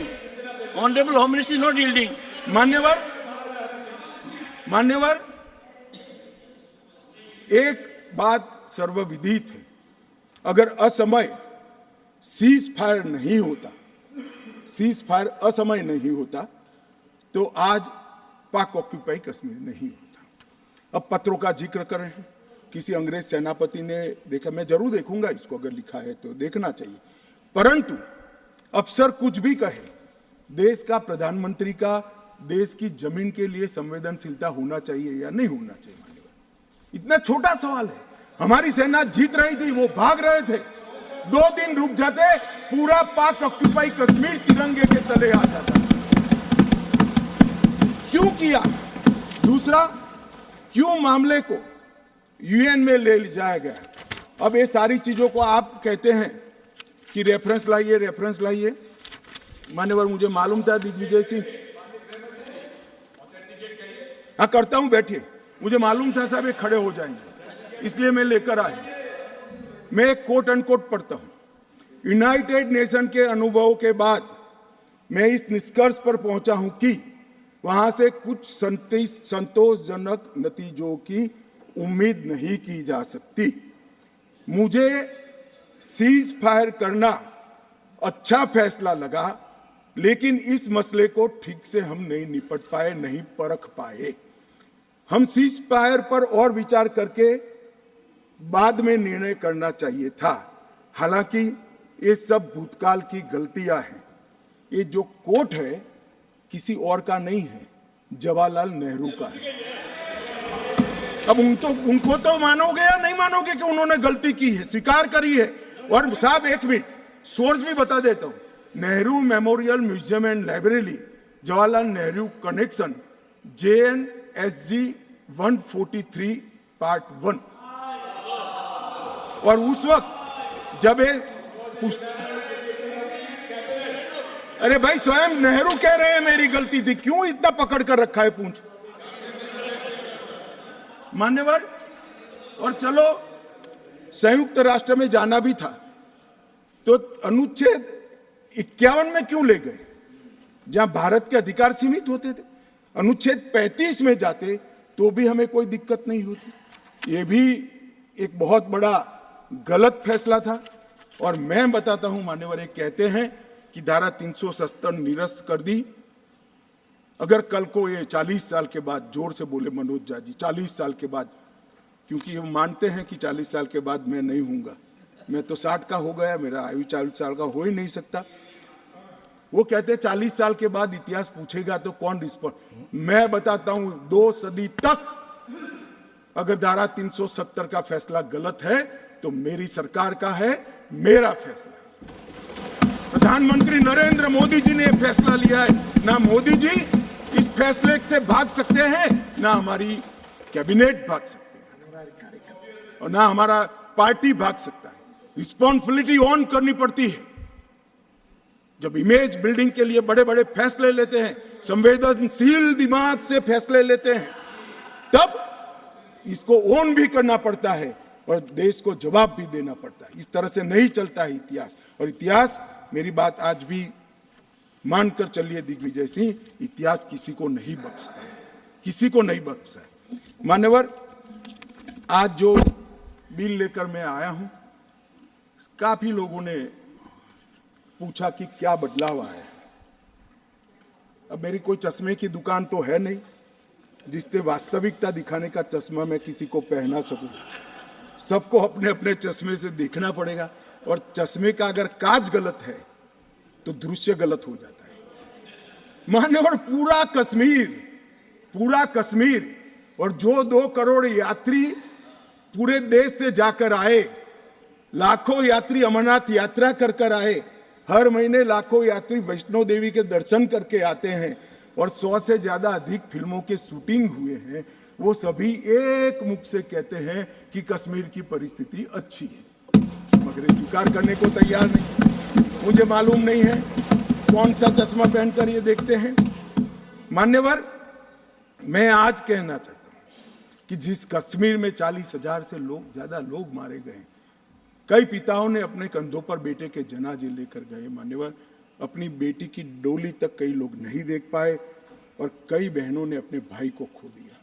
Honorable Home Minister is not yielding. मान्यवर, एक बात सर्वविदित है, अगर असमय सीज फायर असमय नहीं होता तो आज पाक ऑक्यूपाई कश्मीर नहीं होता। अब पत्रों का जिक्र कर रहे हैं, किसी अंग्रेज सेनापति ने देखा, मैं जरूर देखूंगा इसको, अगर लिखा है तो देखना चाहिए। परंतु अफसर कुछ भी कहे, देश का प्रधानमंत्री का देश की जमीन के लिए संवेदनशीलता होना चाहिए या नहीं होना चाहिए? मान्यवर, इतना छोटा सवाल है। हमारी सेना जीत रही थी, वो भाग रहे थे। 2 दिन रुक जाते, पूरा पाक ऑक्यूपाई कश्मीर तिरंगे के तले आ जाता। क्यों किया? दूसरा, क्यों मामले को यूएन में ले जाया गया? अब ये सारी चीजों को आप कहते हैं कि रेफरेंस लाइए। मान्यवर, मुझे मालूम था दिग्विजय सिंह, हाँ करता हूं, बैठिए। मुझे मालूम था साहब ये खड़े हो जाएंगे, इसलिए मैं लेकर आया। मैं एक कोट अनकोट पढ़ता हूं। यूनाइटेड नेशन के अनुभव के बाद मैं इस निष्कर्ष पर पहुंचा हूं कि वहां से कुछ संतोषजनक नतीजों की उम्मीद नहीं की जा सकती। मुझे सीज फायर करना अच्छा फैसला लगा, लेकिन इस मसले को ठीक से हम नहीं निपट पाए, नहीं परख पाए। हम सीज फायर पर और विचार करके बाद में निर्णय करना चाहिए था। हालांकि ये सब भूतकाल की गलतियां हैं। ये जो कोट है किसी और का नहीं है, जवाहरलाल नेहरू का है। अब उनको तो मानोगे या नहीं मानोगे कि उन्होंने गलती की है, स्वीकार करी है। और साहब एक मिनट, सोर्स भी बता देता हूं। Nehru memorial museum and library, Jawaharlal Nehru connection, JNSG 143 part 1। और उस वक्त जब अरे भाई, स्वयं नेहरू कह रहे हैं मेरी गलती थी, क्यों इतना पकड़ कर रखा है पूंछ? मान्यवर, और चलो संयुक्त राष्ट्र में जाना भी था तो अनुच्छेद 51 में क्यों ले गए, जहां भारत के अधिकार सीमित होते थे? अनुच्छेद 35 में जाते तो भी हमें कोई दिक्कत नहीं होती। ये भी एक बहुत बड़ा गलत फैसला था। और मैं बताता हूं मान्यवर, एक कहते हैं कि धारा 370 निरस्त कर दी। अगर कल को ये 40 साल के बाद, जोर से बोले मनोज झा जी, 40 साल के बाद, क्योंकि वो मानते हैं कि 40 साल के बाद मैं नहीं हूंगा, मैं तो 60 का हो गया, मेरा आयु 40 साल का हो ही नहीं सकता। वो कहते हैं 40 साल के बाद इतिहास पूछेगा तो कौन रिस्पॉन्ड? मैं बताता हूं, 2 सदी तक अगर धारा 370 का फैसला गलत है तो मेरी सरकार का है, मेरा फैसला। प्रधानमंत्री नरेंद्र मोदी जी ने फैसला लिया है। ना मोदी जी इस फैसले से भाग सकते हैं, ना हमारी कैबिनेट भाग सकते हैं, और ना हमारा पार्टी भाग सकता है। रिस्पॉन्सिबिलिटी ऑन करनी पड़ती है। जब इमेज बिल्डिंग के लिए बड़े बड़े फैसले लेते हैं, संवेदनशील दिमाग से फैसले लेते हैं, तब इसको ऑन भी करना पड़ता है और देश को जवाब भी देना पड़ता है। इस तरह से नहीं चलता है इतिहास। और इतिहास, मेरी बात आज भी मानकर चलिए दिग्विजय सिंह, इतिहास किसी को नहीं बख्शता है, किसी को नहीं बख्शता है। मान्यवर, आज जो बिल लेकर मैं आया हूं, काफी लोगों ने पूछा कि क्या बदलाव आया है। अब मेरी कोई चश्मे की दुकान तो है नहीं जिससे वास्तविकता दिखाने का चश्मा मैं किसी को पहना सकूं। सबको अपने अपने चश्मे से देखना पड़ेगा, और चश्मे का अगर कांच गलत है तो दृश्य गलत हो जाता है। मान्यवर, पूरा कश्मीर और जो 2 करोड़ यात्री पूरे देश से जाकर आए, लाखों यात्री अमरनाथ यात्रा कर आए, हर महीने लाखों यात्री वैष्णो देवी के दर्शन करके आते हैं, और 100 से ज्यादा अधिक फिल्मों के शूटिंग हुए हैं, वो सभी एक मुख से कहते हैं कि कश्मीर की परिस्थिति अच्छी है, मगर स्वीकार करने को तैयार नहीं। मुझे मालूम नहीं है कौन सा चश्मा पहनकर ये देखते हैं। मान्यवर, मैं आज कहना चाहता हूं कि जिस कश्मीर में 40,000 से ज्यादा लोग मारे गए, कई पिताओं ने अपने कंधों पर बेटे के जनाजे लेकर गए। मान्यवर, अपनी बेटी की डोली तक कई लोग नहीं देख पाए, और कई बहनों ने अपने भाई को खो दिया।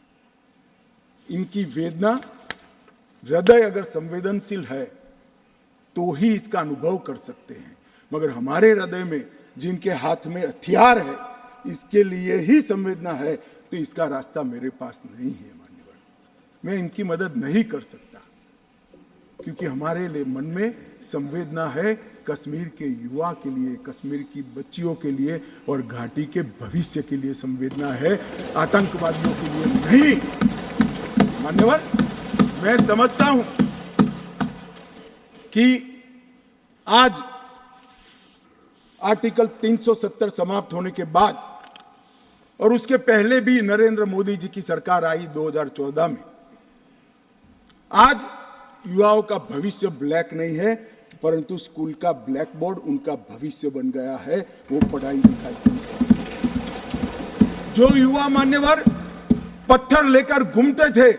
इनकी वेदना, हृदय अगर संवेदनशील है तो ही इसका अनुभव कर सकते हैं, मगर हमारे हृदय में जिनके हाथ में हथियार है, इसके लिए ही संवेदना है, तो इसका रास्ता मेरे पास नहीं है। मान्यवर, मैं इनकी मदद नहीं कर सकता, क्योंकि हमारे लिए मन में संवेदना है कश्मीर के युवा के लिए, कश्मीर की बच्चियों के लिए, और घाटी के भविष्य के लिए संवेदना है, आतंकवादियों के लिए नहीं। मान्यवर, मैं समझता हूं कि आज आर्टिकल 370 समाप्त होने के बाद, और उसके पहले भी नरेंद्र मोदी जी की सरकार आई 2014 में, आज युवाओं का भविष्य ब्लैक नहीं है, परंतु स्कूल का ब्लैक बोर्ड उनका भविष्य बन गया है। वो पढ़ाई लिखाई, जो युवा मान्यवर पत्थर लेकर घूमते थे,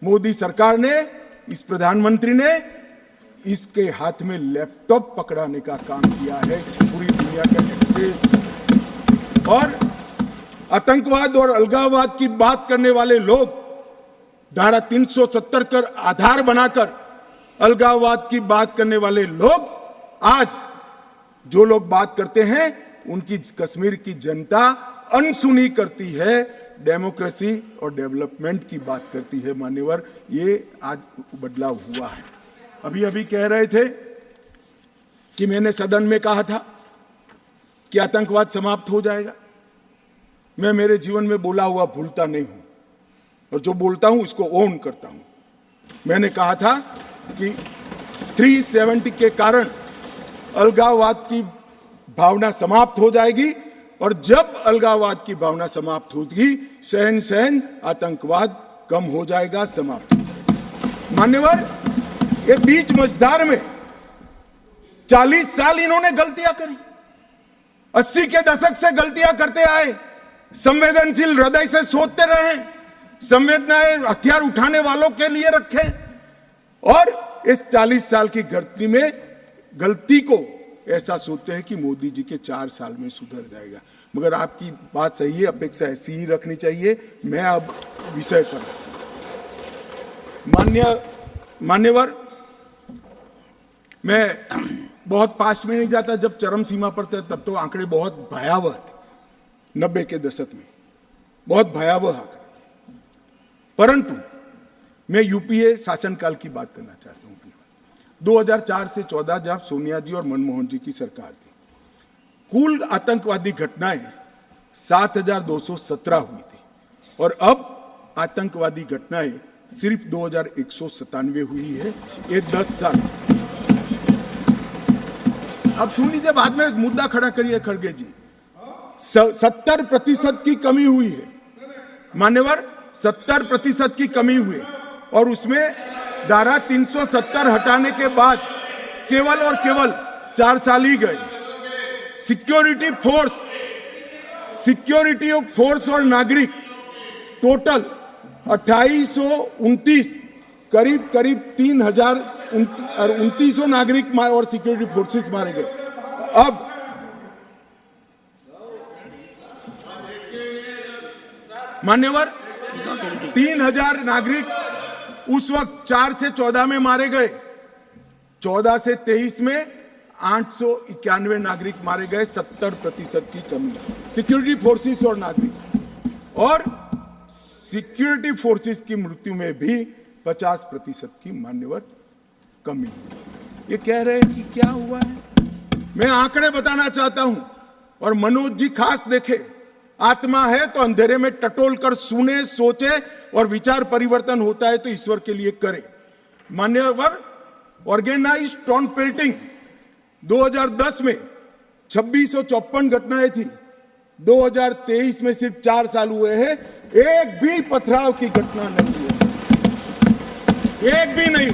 मोदी सरकार ने, इस प्रधानमंत्री ने इसके हाथ में लैपटॉप पकड़ाने का काम किया है। पूरी दुनिया का एक्सेस, और आतंकवाद और अलगाववाद की बात करने वाले लोग धारा 370 कर आधार बनाकर अलगाववाद की बात करने वाले लोग, आज जो लोग बात करते हैं उनकी कश्मीर की जनता अनसुनी करती है, डेमोक्रेसी और डेवलपमेंट की बात करती है। मान्यवर, ये आज बदलाव हुआ है। अभी कह रहे थे कि मैंने सदन में कहा था कि आतंकवाद समाप्त हो जाएगा। मैं मेरे जीवन में बोला हुआ भूलता नहीं हूं, और जो बोलता हूं उसको ओन करता हूं। मैंने कहा था कि 370 के कारण अलगाववाद की भावना समाप्त हो जाएगी, और जब अलगाववाद की भावना समाप्त होगी, सहन आतंकवाद कम हो जाएगा, समाप्त हो जाएगा। मान्यवर, ये बीच मझधार में 40 साल इन्होंने गलतियां करी, 80 के दशक से गलतियां करते आए, संवेदनशील हृदय से सोचते रहे, संवेदनाएं हथियार उठाने वालों के लिए रखे, और इस 40 साल की गलती को ऐसा सोचते हैं कि मोदी जी के 4 साल में सुधर जाएगा। मगर आपकी बात सही है, अपेक्षा ऐसी ही रखनी चाहिए। मैं अब विषय पर, मान्यवर, मैं बहुत पास में नहीं जाता। जब चरम सीमा पर थे तब तो आंकड़े बहुत भयावह थे, 90 के दशक में बहुत भयावह आंकड़े थे, परंतु मैं यूपीए शासनकाल की बात करना चाहता हूं। 2004 से 14 जब सोनिया जी और मनमोहन जी की सरकार थी, कुल आतंकवादी घटनाएं 7,217 हुई थी, और अब आतंकवादी घटनाएं सिर्फ 2,197 हुई है। ये 10 साल। अब सुन लीजिए, बाद में मुद्दा खड़ा करिए खड़गे जी। 70% की कमी हुई है मान्यवर, 70% की कमी हुई, और उसमें धारा 370 हटाने के बाद केवल और केवल 4 साल ही गए। सिक्योरिटी फोर्स और नागरिक टोटल 2829, करीब 3,2900 नागरिक और सिक्योरिटी फोर्सेस मारे गए। अब मान्यवर 3,000 नागरिक उस वक्त 4 से 14 में मारे गए, 14 से 23 में 891 नागरिक मारे गए, 70% की कमी। सिक्योरिटी फोर्सेस और नागरिक, और सिक्योरिटी फोर्सेस की मृत्यु में भी 50% की मान्यवर कमी। ये कह रहे हैं कि क्या हुआ है। मैं आंकड़े बताना चाहता हूं, और मनोज जी खास देखे। आत्मा है तो अंधेरे में टटोल कर सुने, सोचे, और विचार परिवर्तन होता है तो ईश्वर के लिए करे। मान्यवर, ऑर्गेनाइज स्टोन पेल्टिंग 2010 में 2654 घटनाएं थी, 2023 में सिर्फ 4 साल हुए हैं, एक भी पथराव की घटना नहीं हुई, एक भी नहीं।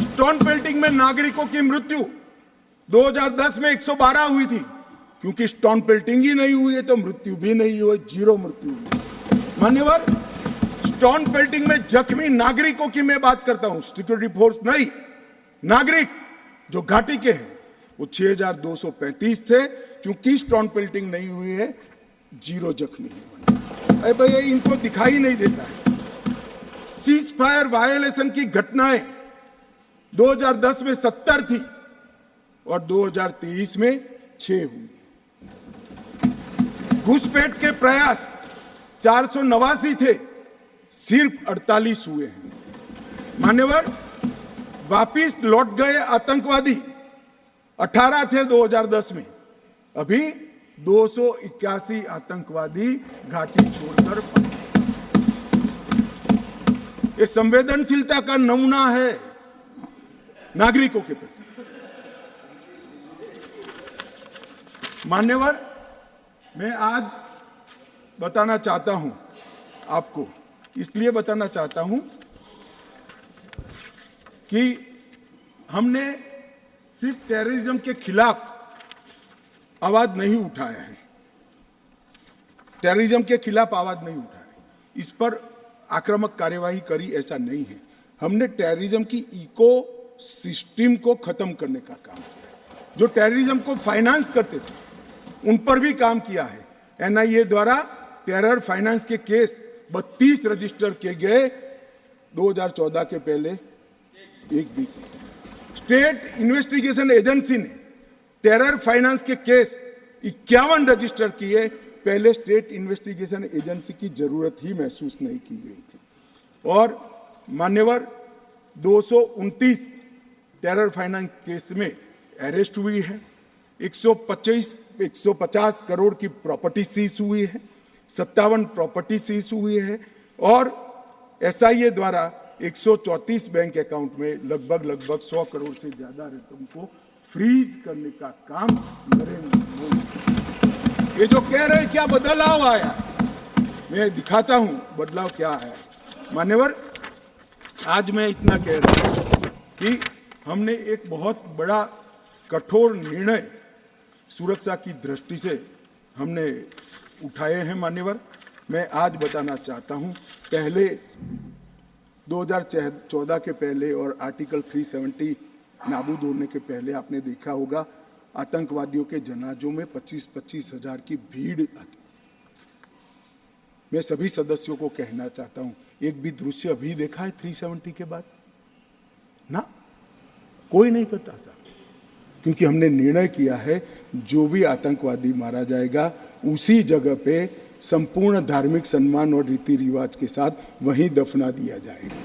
स्टोन पेल्टिंग में नागरिकों की मृत्यु 2010 में 112 हुई थी, क्योंकि स्टोन पेल्टिंग ही नहीं हुई है तो मृत्यु भी नहीं हुई, 0 मृत्यु हुई। मान्यवर, स्टोन पेल्टिंग में जख्मी नागरिकों की मैं बात करता हूं, सिक्योरिटी फोर्स नहीं, नागरिक जो घाटी के हैं, वो 6235 थे, क्योंकि स्टोन पेल्टिंग नहीं हुई है, 0 जख्मी है। अरे भैया, इनको दिखाई नहीं देता है। सीज फायर वायोलेशन की घटनाएं 2010 में 70 थी और 2023 में 6 हुई। घुसपैठ के प्रयास 489 थे, सिर्फ 48 हुए हैं। मान्यवर, वापिस लौट गए आतंकवादी 18 थे 2010 में, अभी 281 आतंकवादी घाटी छोड़कर पड़े। ये संवेदनशीलता का नमूना है नागरिकों के प्रति। मान्यवर, मैं आज बताना चाहता हूं आपको, इसलिए बताना चाहता हूं कि हमने सिर्फ टेररिज्म के खिलाफ आवाज नहीं उठाया है, टेररिज्म के खिलाफ आवाज नहीं उठाया, इस पर आक्रामक कार्यवाही करी, ऐसा नहीं है। हमने टेररिज्म की इको सिस्टम को खत्म करने का काम किया। जो टेररिज्म को फाइनेंस करते थे उन पर भी काम किया है। एनआईए द्वारा टेरर फाइनेंस के केस 32 रजिस्टर किए गए, 2014 के पहले एक भी केस। स्टेट इन्वेस्टिगेशन एजेंसी ने टेरर फाइनेंस के केस 51 रजिस्टर किए, पहले स्टेट इन्वेस्टिगेशन एजेंसी की जरूरत ही महसूस नहीं की गई थी। और मान्यवर, 229 टेरर फाइनेंस केस में अरेस्ट हुई है, 150 करोड़ की प्रॉपर्टी सीज हुई है, 57 प्रॉपर्टी सीज हुई है, और एसआईए द्वारा 134 बैंक अकाउंट में लगभग 100 करोड़ से ज्यादा रकम को फ्रीज करने का काम नरेंद्र मोदी। ये जो कह रहे हैं क्या बदलाव आया, मैं दिखाता हूं बदलाव क्या है। मान्यवर, आज मैं इतना कह रहा हूं कि हमने एक बहुत बड़ा कठोर निर्णय सुरक्षा की दृष्टि से हमने उठाए हैं। मान्यवर, मैं आज बताना चाहता हूं, पहले 2014 के पहले और आर्टिकल 370 नाबूद होने के पहले आपने देखा होगा, आतंकवादियों के जनाजों में 25-25 हजार की भीड़ आती। मैं सभी सदस्यों को कहना चाहता हूं, एक भी दृश्य अभी देखा है 370 के बाद? ना, कोई नहीं करता साहब, क्योंकि हमने निर्णय किया है जो भी आतंकवादी मारा जाएगा उसी जगह पे संपूर्ण धार्मिक सम्मान और रीति रिवाज के साथ वहीं दफना दिया जाएगा।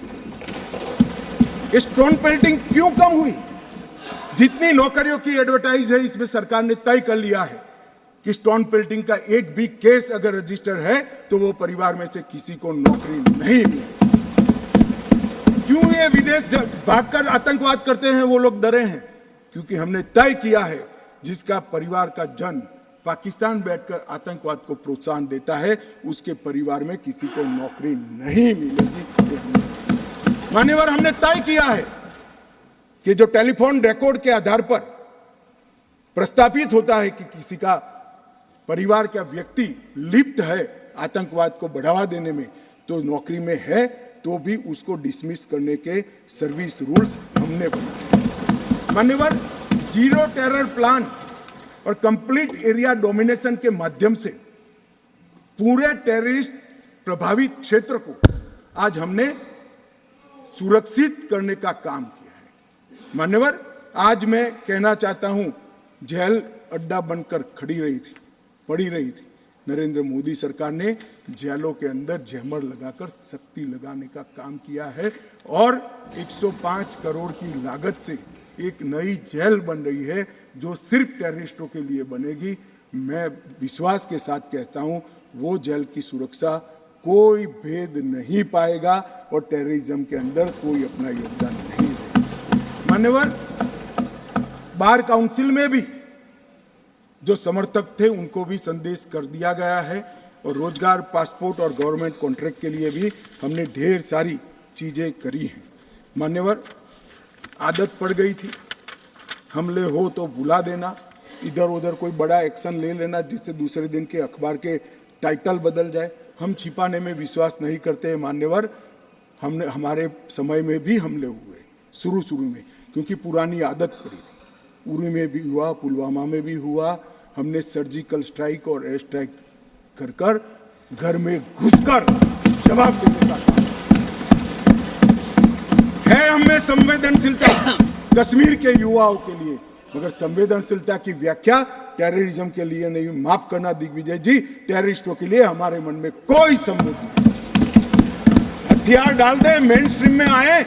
ये स्टोन पेल्टिंग क्यों कम हुई? जितनी नौकरियों की एडवर्टाइज है, इसमें सरकार ने तय कर लिया है कि स्टोन पेल्टिंग का एक भी केस अगर रजिस्टर है तो वो परिवार में से किसी को नौकरी नहीं मिली। क्यों ये विदेश भागकर आतंकवाद करते हैं वो लोग डरे हैं? क्योंकि हमने तय किया है जिसका परिवार का जन पाकिस्तान बैठकर आतंकवाद को प्रोत्साहन देता है, उसके परिवार में किसी को नौकरी नहीं मिलेगी। मान्यवर, हमने तय किया है कि जो टेलीफोन रिकॉर्ड के आधार पर प्रस्तापित होता है कि किसी का परिवार का व्यक्ति लिप्त है आतंकवाद को बढ़ावा देने में, तो नौकरी में है तो भी उसको डिसमिस करने के सर्विस रूल्स हमने बनाए। मान्यवर, जीरो टेरर प्लान और कंप्लीट एरिया डोमिनेशन के माध्यम से पूरे टेररिस्ट प्रभावित क्षेत्र को आज हमने सुरक्षित करने का काम किया है। मान्यवर, आज मैं कहना चाहता हूं, जेल अड्डा बनकर पड़ी रही थी। नरेंद्र मोदी सरकार ने जेलों के अंदर जैमर लगाकर सख्ती लगाने का काम किया है और 105 करोड़ की लागत से एक नई जेल बन रही है जो सिर्फ टेररिस्टों के लिए बनेगी। मैं विश्वास के साथ कहता हूं, वो जेल की सुरक्षा कोई भेद नहीं पाएगा और टेररिज्म के अंदर कोई अपना योगदान नहीं देगा। मान्यवर, बार काउंसिल में भी जो समर्थक थे उनको भी संदेश कर दिया गया है और रोजगार, पासपोर्ट और गवर्नमेंट कॉन्ट्रैक्ट के लिए भी हमने ढेर सारी चीजें करी हैं। मान्यवर, आदत पड़ गई थी, हमले हो तो बुला देना, इधर उधर कोई बड़ा एक्शन ले लेना जिससे दूसरे दिन के अखबार के टाइटल बदल जाए। हम छिपाने में विश्वास नहीं करते हैं मान्यवर। हमारे समय में भी हमले हुए शुरू में, क्योंकि पुरानी आदत पड़ी थी। उरी में भी हुआ, पुलवामा में भी हुआ। हमने सर्जिकल स्ट्राइक और एयर स्ट्राइक कर घर में घुसकर जवाब देने का काम है। हमें संवेदनशीलता कश्मीर के युवाओं के लिए, मगर संवेदनशीलता की व्याख्या टेररिज्म के लिए नहीं। माफ करना दिग्विजय जी, टेररिस्टों के लिए हमारे मन में कोई संवेद नहीं। हथियार डाल दे, मेन स्ट्रीम में आए,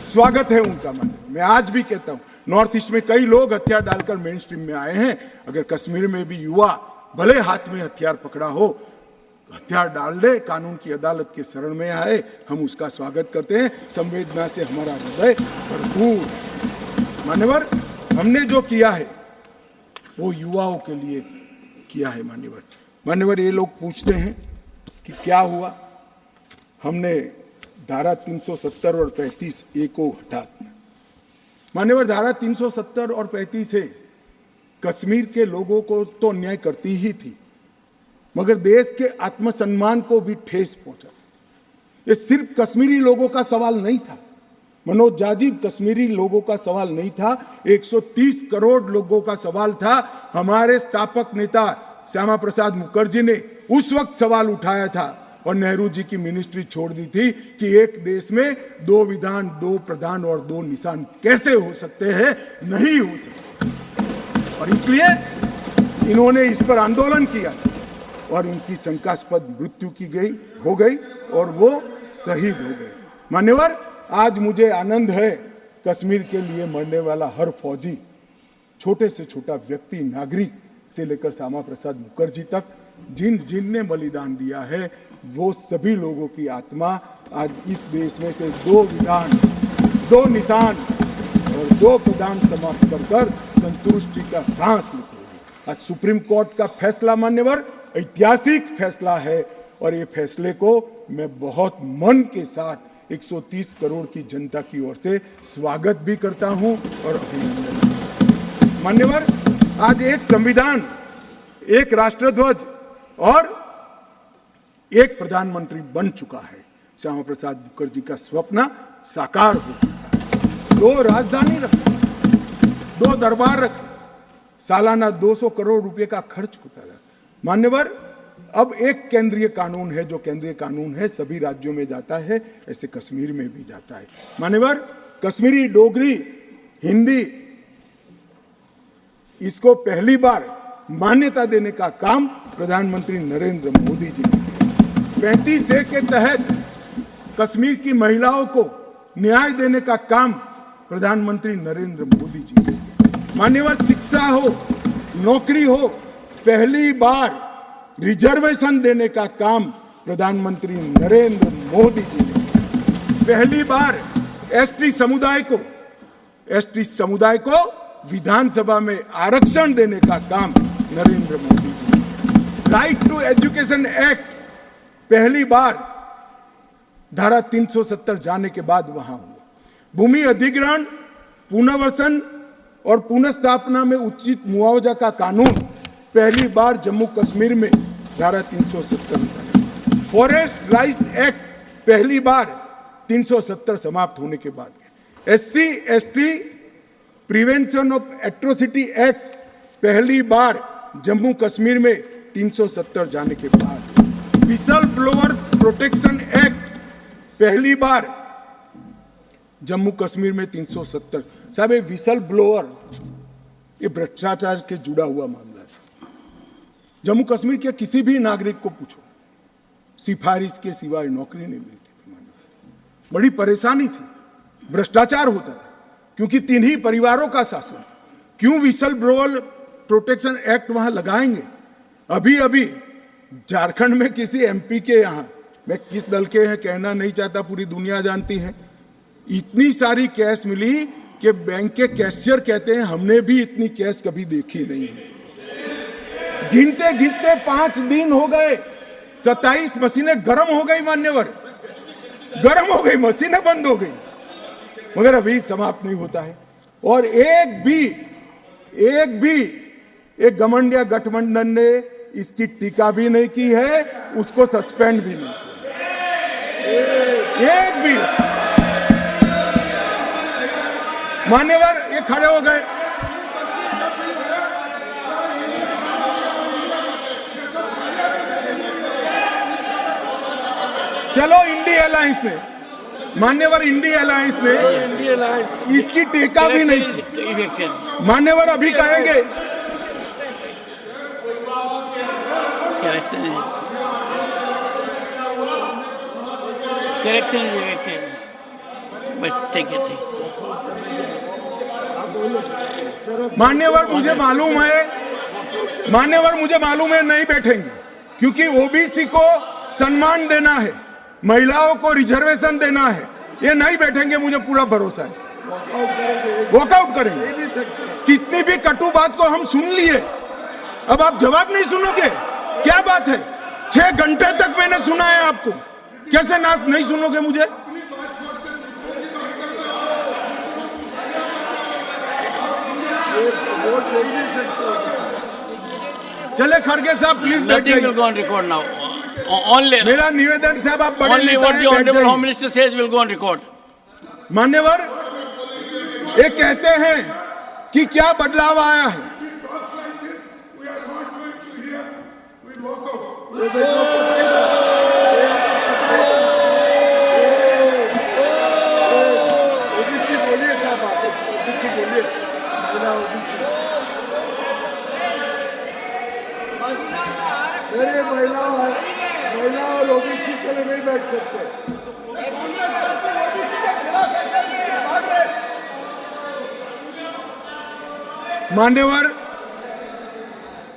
स्वागत है उनका। मन मैं आज भी कहता हूं, नॉर्थ ईस्ट में कई लोग हथियार डालकर मेन स्ट्रीम में आए हैं। अगर कश्मीर में भी युवा भले हाथ में हथियार पकड़ा हो, हथियार डाल दे, कानून की अदालत के शरण में आए, हम उसका स्वागत करते हैं। संवेदना से हमारा हृदय भरपूर। मान्यवर, हमने जो किया है वो युवाओं के लिए किया है। मान्यवर, ये लोग पूछते हैं कि क्या हुआ। हमने धारा 370 और 35A को हटा दिया। मान्यवर, धारा 370 और 35 से कश्मीर के लोगों को तो अन्याय करती ही थी, मगर देश के आत्मसम्मान को भी ठेस पहुंचा। ये सिर्फ कश्मीरी लोगों का सवाल नहीं था, मनोज जाजिब, कश्मीरी लोगों का सवाल नहीं था, 130 करोड़ लोगों का सवाल था। हमारे स्थापक नेता श्यामा प्रसाद मुखर्जी ने उस वक्त सवाल उठाया था और नेहरू जी की मिनिस्ट्री छोड़ दी थी कि एक देश में 2 विधान, 2 प्रधान और 2 निशान कैसे हो सकते हैं? नहीं हो सकते। और इसलिए इन्होंने इस पर आंदोलन किया और उनकी शंकास्पद मृत्यु हो गई और वो शहीद हो गए। मान्यवर, आज मुझे आनंद है, कश्मीर के लिए मरने वाला हर फौजी, छोटे से छोटा व्यक्ति, नागरिक से लेकर श्यामा प्रसाद मुखर्जी तक, जिनने बलिदान दिया है, वो सभी लोगों की आत्मा आज इस देश में से 2 विधान, 2 निशान और 2 प्रधान समाप्त कर संतुष्टि का सांस लेगी। आज सुप्रीम कोर्ट का फैसला मान्यवर ऐतिहासिक फैसला है और ये फैसले को मैं बहुत मन के साथ 130 करोड़ की जनता की ओर से स्वागत भी करता हूं और अभिनंदन। मान्यवर, आज एक संविधान, एक राष्ट्रध्वज और एक प्रधानमंत्री बन चुका है। श्यामा प्रसाद मुखर्जी का स्वप्न साकार हो चुका है। 2 राजधानी रखी, 2 दरबार रखे, सालाना 200 करोड़ रुपए का खर्च होता है। मान्यवर, अब एक केंद्रीय कानून है, जो केंद्रीय कानून है सभी राज्यों में जाता है, ऐसे कश्मीर में भी जाता है। मान्यवर, कश्मीरी, डोगरी, हिंदी, इसको पहली बार मान्यता देने का काम प्रधानमंत्री नरेंद्र मोदी जी ने किया। 35A के तहत कश्मीर की महिलाओं को न्याय देने का काम प्रधानमंत्री नरेंद्र मोदी जी ने किया। मान्यवर, शिक्षा हो, नौकरी हो, पहली बार रिजर्वेशन देने का काम प्रधानमंत्री नरेंद्र मोदी जी ने किया। पहली बार एसटी समुदाय को विधानसभा में आरक्षण देने का काम नरेंद्र मोदी जी ने। राइट टू एजुकेशन एक्ट पहली बार धारा 370 जाने के बाद वहां हुआ। भूमि अधिग्रहण, पुनर्वसन और पुनर्स्थापना में उचित मुआवजा का कानून पहली बार जम्मू कश्मीर में धारा 370। फॉरेस्ट राइट्स एक्ट पहली बार 370 समाप्त होने के बाद। SC/ST prevention of atrocity act पहली बार जम्मू कश्मीर में 370 जाने के बाद। विसल ब्लोअर प्रोटेक्शन एक्ट पहली बार जम्मू कश्मीर में 370। साहब ये विसल ब्लोअर, ये भ्रष्टाचार के जुड़ा हुआ मामला था। जम्मू कश्मीर के किसी भी नागरिक को पूछो, सिफारिश के सिवाय नौकरी नहीं मिलती थी। बड़ी परेशानी थी, भ्रष्टाचार होता था, क्योंकि 3 ही परिवारों का शासन था। क्यों विसल ब्लोअर प्रोटेक्शन एक्ट वहां लगाएंगे? अभी अभी झारखंड में किसी एमपी के यहां, मैं किस दल के हैं कहना नहीं चाहता, पूरी दुनिया जानती है, इतनी सारी कैश मिली कि बैंक के कैशियर कहते हैं हमने भी इतनी कैश कभी देखी नहीं है। गिनते गिनते 5 दिन हो गए, 27 मशीनें गर्म हो गई, मान्यवर गर्म हो गई, मशीनें बंद हो गई, मगर अभी समाप्त नहीं होता है। और एक भी एक घमंडिया गठबंधन ने इसकी टीका भी नहीं की है, उसको सस्पेंड भी नहीं किया, एक भी। मान्यवर ये खड़े हो गए, चलो इंडिया अलायंस ने, मान्यवर इंडिया अलायंस ने इसकी टीका भी नहीं की। मान्यवर अभी कहेंगे correction is elected, but take it. मान्यवर मुझे मालूम है नहीं बैठेंगे, क्योंकि ओबीसी को सम्मान देना है, महिलाओं को रिजर्वेशन देना है, ये नहीं बैठेंगे, मुझे पूरा भरोसा है। वॉकआउट करेंगे। कितनी भी कटु बात को हम सुन लिए, अब आप जवाब नहीं सुनोगे, क्या बात है? 6 घंटे तक मैंने सुना है आपको, कैसे ना नहीं सुनोगे मुझे? चले खड़गे साहब प्लीज बैठ जाइए। Nothing will go on record now. Only मेरा निवेदन साहब, आप बड़े नेता what हैं, the बैठ Honorable जाइए। Home Minister says will go on record. मान्यवर ये कहते हैं कि क्या बदलाव आया है? ओबीसी बोलिए साहब, वापस ओबीसी बोलिए, महिला ओबीसी। अरे महिला और ओबीसी के लिए नहीं बैठ सकते। मान्यवर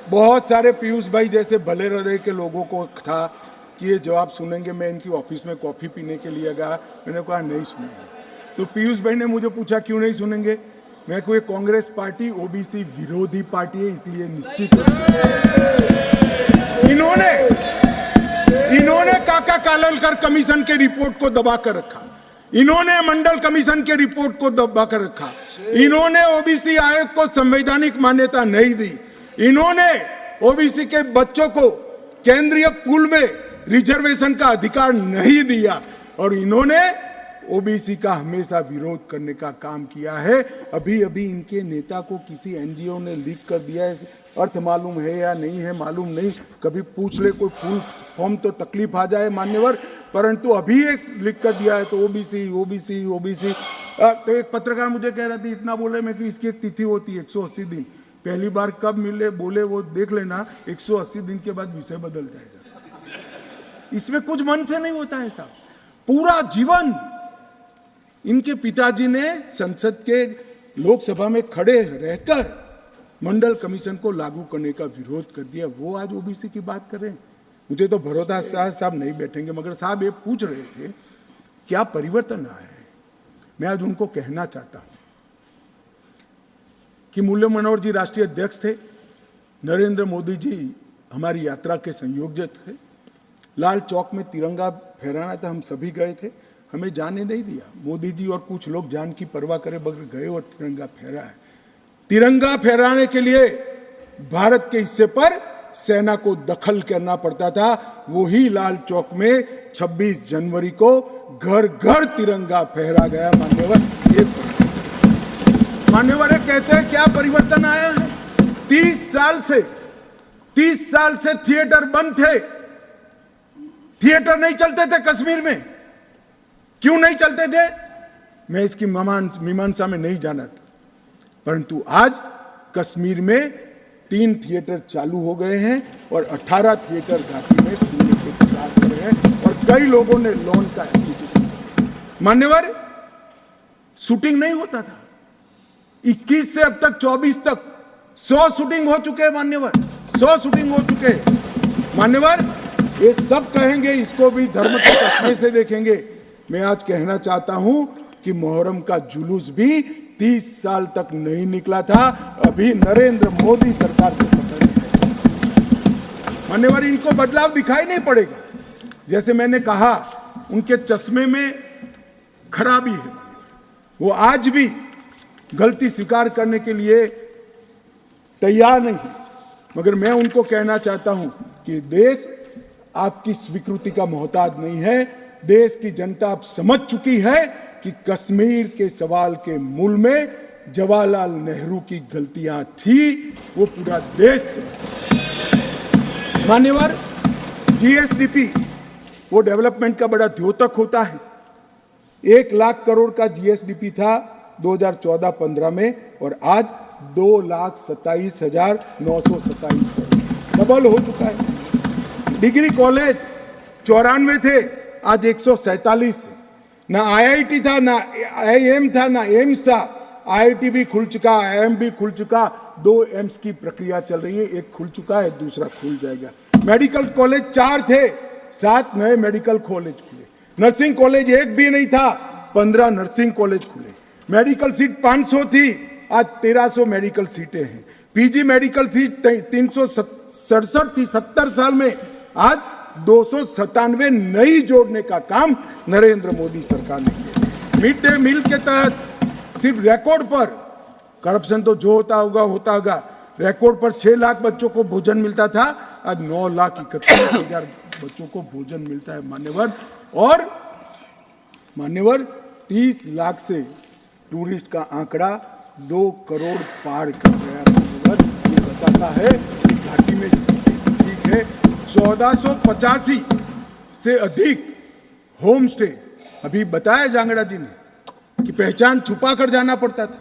बहुत सारे पीयूष भाई जैसे भले हृदय के लोगों को था कि ये जवाब सुनेंगे, मैं इनकी ऑफिस में कॉफी पीने के लिए गया, मैंने कहा नहीं सुनेंगे। तो पीयूष भाई ने मुझे पूछा क्यों नहीं सुनेंगे, मैं कोई कांग्रेस पार्टी ओबीसी विरोधी पार्टी है, इसलिए निश्चित इन्होंने काका काललकर कमीशन के रिपोर्ट को दबा कर रखा, इन्होंने मंडल कमीशन के रिपोर्ट को दबा कर रखा, इन्होंने ओबीसी आयोग को संवैधानिक मान्यता नहीं दी, इन्होंने ओबीसी के बच्चों को केंद्रीय पूल में रिजर्वेशन का अधिकार नहीं दिया, और इन्होंने ओबीसी का हमेशा विरोध करने का काम किया है। अभी अभी इनके नेता को किसी एनजीओ ने लीक कर दिया है, अर्थ मालूम है या नहीं है मालूम नहीं, कभी पूछ ले कोई फुल फॉर्म तो तकलीफ आ जाए मान्यवर, परंतु अभी एक लीक कर दिया है तो ओबीसी ओबीसी ओबीसी। तो एक पत्रकार मुझे कह रहा था, इतना बोले मैं कि इसकी एक तिथि होती है 180 दिन, पहली बार कब मिले बोले वो देख लेना, 180 दिन के बाद विषय बदल जाएगा। इसमें कुछ मन से नहीं होता है साहब। पूरा जीवन इनके पिताजी ने संसद के लोकसभा में खड़े रहकर मंडल कमीशन को लागू करने का विरोध कर दिया, वो आज ओबीसी की बात कर रहे हैं। मुझे तो भरोसा साहब नहीं बैठेंगे, मगर साहब ये पूछ रहे थे क्या परिवर्तन आया है। मैं आज उनको कहना चाहता हूं कि मुरली मनोहर जी राष्ट्रीय अध्यक्ष थे, नरेंद्र मोदी जी हमारी यात्रा के संयोजक थे, लाल चौक में तिरंगा फहराना था, हम सभी गए थे, हमें जाने नहीं दिया। मोदी जी और कुछ लोग जान की परवाह करे बगैर गए और तिरंगा फहरा है। तिरंगा फहराने के लिए भारत के हिस्से पर सेना को दखल करना पड़ता था, वही लाल चौक में 26 जनवरी को घर घर तिरंगा फहरा गया। मान्यवर कहते हैं क्या परिवर्तन आया है। 30 साल से थिएटर बंद थे, थिएटर नहीं चलते थे कश्मीर में। क्यों नहीं चलते थे? मैं इसकी मीमांसा में नहीं जाना, परंतु आज कश्मीर में 3 थिएटर चालू हो गए हैं और 18 थिएटर घाटी में खुलने के तैयार हो रहे हैं और कई लोगों ने लोन का एप्लीकेशन किया। मान्यवर, शूटिंग नहीं होता था, 21 से अब तक 24 तक 100 शूटिंग हो चुके हैं मान्यवर, 100 शूटिंग हो चुके हैं मान्यवर। ये सब कहेंगे, इसको भी धर्म के चश्मे से देखेंगे। मैं आज कहना चाहता हूं कि मुहर्रम का जुलूस भी 30 साल तक नहीं निकला था, अभी नरेंद्र मोदी सरकार के समय में है। मान्यवर, इनको बदलाव दिखाई नहीं पड़ेगा। जैसे मैंने कहा, उनके चश्मे में खराबी है, वो आज भी गलती स्वीकार करने के लिए तैयार नहीं है। मगर मैं उनको कहना चाहता हूं कि देश आपकी स्वीकृति का मोहताज नहीं है। देश की जनता अब समझ चुकी है कि कश्मीर के सवाल के मूल में जवाहरलाल नेहरू की गलतियां थी, वो पूरा देश। मान्यवर, जीएसडीपी वो डेवलपमेंट का बड़ा द्योतक होता है। 1 लाख करोड़ का जीएसडीपी था 2014-15 में और आज 2,27,927 करोड़, डबल हो चुका है। डिग्री कॉलेज 94 थे, आज 147 है। ना आईआईटी था, ना आईएम था, ना एम्स था। आईआईटी भी खुल चुका, आईएम भी खुल चुका, 2 एम्स की प्रक्रिया चल रही है, एक खुल चुका है, दूसरा खुल जाएगा। मेडिकल कॉलेज 4 थे, 7 नए मेडिकल कॉलेज खुले। नर्सिंग कॉलेज 1 भी नहीं था, 15 नर्सिंग कॉलेज खुले। मेडिकल सीट 500 थी, आज 1300 मेडिकल सीटें हैं। पीजी मेडिकल सीट 367 थी 70 साल में, आज 297 नई जोड़ने का काम नरेंद्र मोदी सरकार ने किया। मिड डे मील के तहत सिर्फ रिकॉर्ड पर, करप्शन तो जो होता होगा, रिकॉर्ड पर 6 लाख बच्चों को भोजन मिलता था, आज 9,31,000 बच्चों को भोजन मिलता है मान्यवर। और मान्यवर, 30 लाख से टूरिस्ट का आंकड़ा 2 करोड़ पार कर गया मान्यवर। ये बताता है कि घाटी में ठीक है। 1485 से अधिक होम स्टे, अभी बताया जांगड़ा जी ने कि पहचान छुपा कर जाना पड़ता था,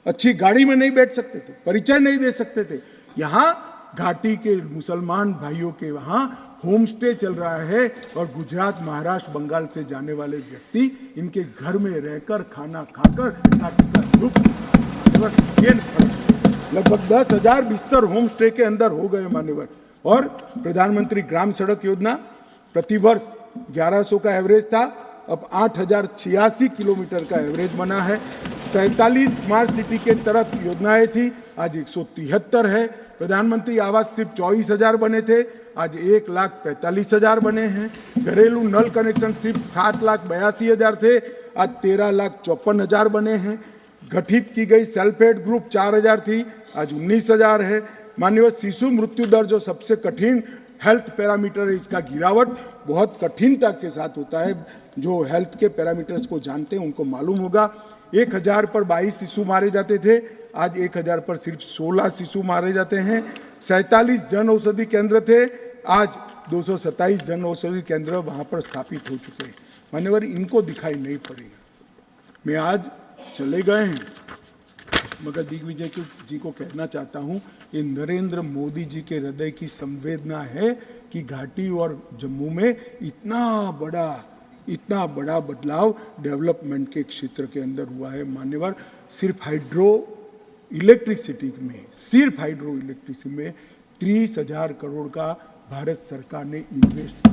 अच्छी गाड़ी में नहीं बैठ सकते थे, परिचय नहीं दे सकते थे। यहाँ घाटी के मुसलमान भाइयों के वहाँ होम स्टे चल रहा है और गुजरात, महाराष्ट्र, बंगाल से जाने वाले व्यक्ति इनके घर में रहकर खाना खाकर घाटी का लुत्फ, ये लगभग 10,000 बिस्तर होम स्टे के अंदर हो गए मान्यवर। और प्रधानमंत्री ग्राम सड़क योजना प्रतिवर्ष 1100 का एवरेज था, अब 8,086 किलोमीटर का एवरेज बना है। 47 स्मार्ट सिटी के तहत योजनाएं थी, आज 173 है। प्रधानमंत्री आवास सिर्फ 24,000 बने थे, आज 1,45,000 बने हैं। घरेलू नल कनेक्शन सिर्फ 7,82,000 थे, आज 13,54,000 बने हैं। गठित की गई सेल्फ हेल्प ग्रुप 4,000 थी, आज 19,000 है। माननीय शिशु मृत्यु दर जो सबसे कठिन हेल्थ पैरामीटर है, इसका गिरावट बहुत कठिनता के साथ होता है। जो हेल्थ के पैरामीटर्स को जानते हैं उनको मालूम होगा। 1,000 पर 22 शिशु मारे जाते थे, आज 1,000 पर सिर्फ 16 शिशु मारे जाते हैं। 47 जन औषधि केंद्र थे, आज 227 जन औषधि केंद्र वहाँ पर स्थापित हो चुके हैं। मान्यवर, इनको दिखाई नहीं पड़ेगा। मैं आज चले गए हैं, मगर दिग्विजय जी को कहना चाहता हूं, ये नरेंद्र मोदी जी के हृदय की संवेदना है कि घाटी और जम्मू में इतना बड़ा बदलाव डेवलपमेंट के क्षेत्र के अंदर हुआ है। मान्यवर, सिर्फ हाइड्रो इलेक्ट्रिसिटी में 30,000 करोड़ का भारत सरकार ने इन्वेस्ट किया।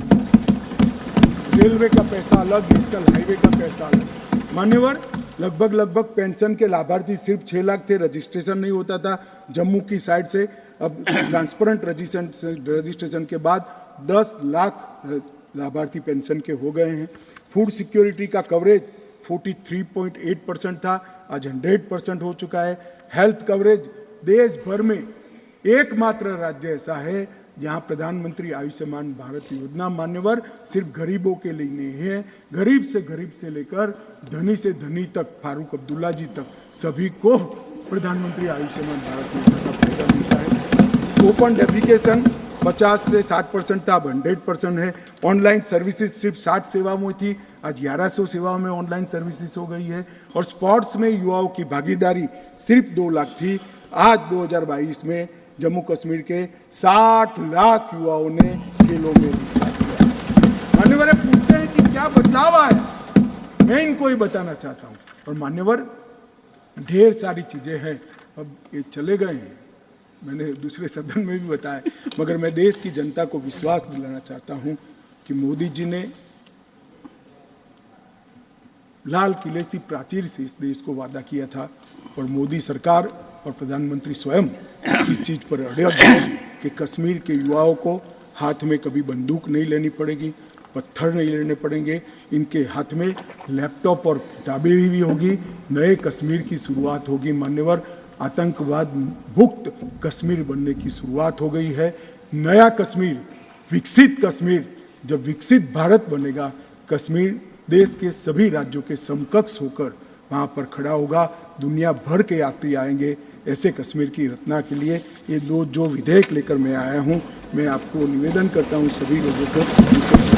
रेलवे का पैसा अलग, नेशनल हाईवे का पैसा अलग। मान्यवर, लगभग पेंशन के लाभार्थी सिर्फ 6 लाख थे, रजिस्ट्रेशन नहीं होता था जम्मू की साइड से। अब ट्रांसपेरेंट रजिस्ट्रेशन के बाद 10 लाख लाभार्थी पेंशन के हो गए हैं। फूड सिक्योरिटी का कवरेज 43.8% था, आज 100% हो चुका है। हेल्थ कवरेज देश भर में एकमात्र राज्य ऐसा है जहां प्रधानमंत्री आयुष्मान भारत योजना मान्यवर सिर्फ गरीबों के लिए नहीं है, गरीब से लेकर धनी से धनी तक, फारूक अब्दुल्ला जी तक, सभी को प्रधानमंत्री आयुष्मान भारत योजना का फायदा मिलता है। ओपन डेफिकेशन 50 से 60% था, अब 100% है। ऑनलाइन सर्विसेज सिर्फ 60 सेवाओं में थी, आज 1100 सेवाओं में ऑनलाइन सर्विसेज हो गई है। और स्पोर्ट्स में युवाओं की भागीदारी सिर्फ 2 लाख थी, आज 2022 में जम्मू कश्मीर के 60 लाख युवाओं ने खेलों में हिस्सा लिया। मान्यवर पूछते हैं कि क्या बदलाव आया, मैं इनको ही बताना चाहता हूँ। और मान्यवर ढेर सारी चीजें हैं, अब ये चले गए हैं, मैंने दूसरे सदन में भी बताया, मगर मैं देश की जनता को विश्वास दिलाना चाहता हूं कि मोदी जी ने लाल किले सी प्राचीर से इस देश को वादा किया था, और मोदी सरकार और प्रधानमंत्री स्वयं इस चीज पर अड़े हैं कि कश्मीर के युवाओं को हाथ में कभी बंदूक नहीं लेनी पड़ेगी, पत्थर नहीं लेने पड़ेंगे, इनके हाथ में लैपटॉप और किताबें भी होगी, नए कश्मीर की शुरुआत होगी। मान्यवर आतंकवाद मुक्त कश्मीर बनने की शुरुआत हो गई है। नया कश्मीर, विकसित कश्मीर, जब विकसित भारत बनेगा, कश्मीर देश के सभी राज्यों के समकक्ष होकर वहाँ पर खड़ा होगा। दुनिया भर के यात्री आएंगे ऐसे कश्मीर की रचना के लिए। ये जो विधेयक लेकर मैं आया हूँ, मैं आपको निवेदन करता हूँ सभी लोगों को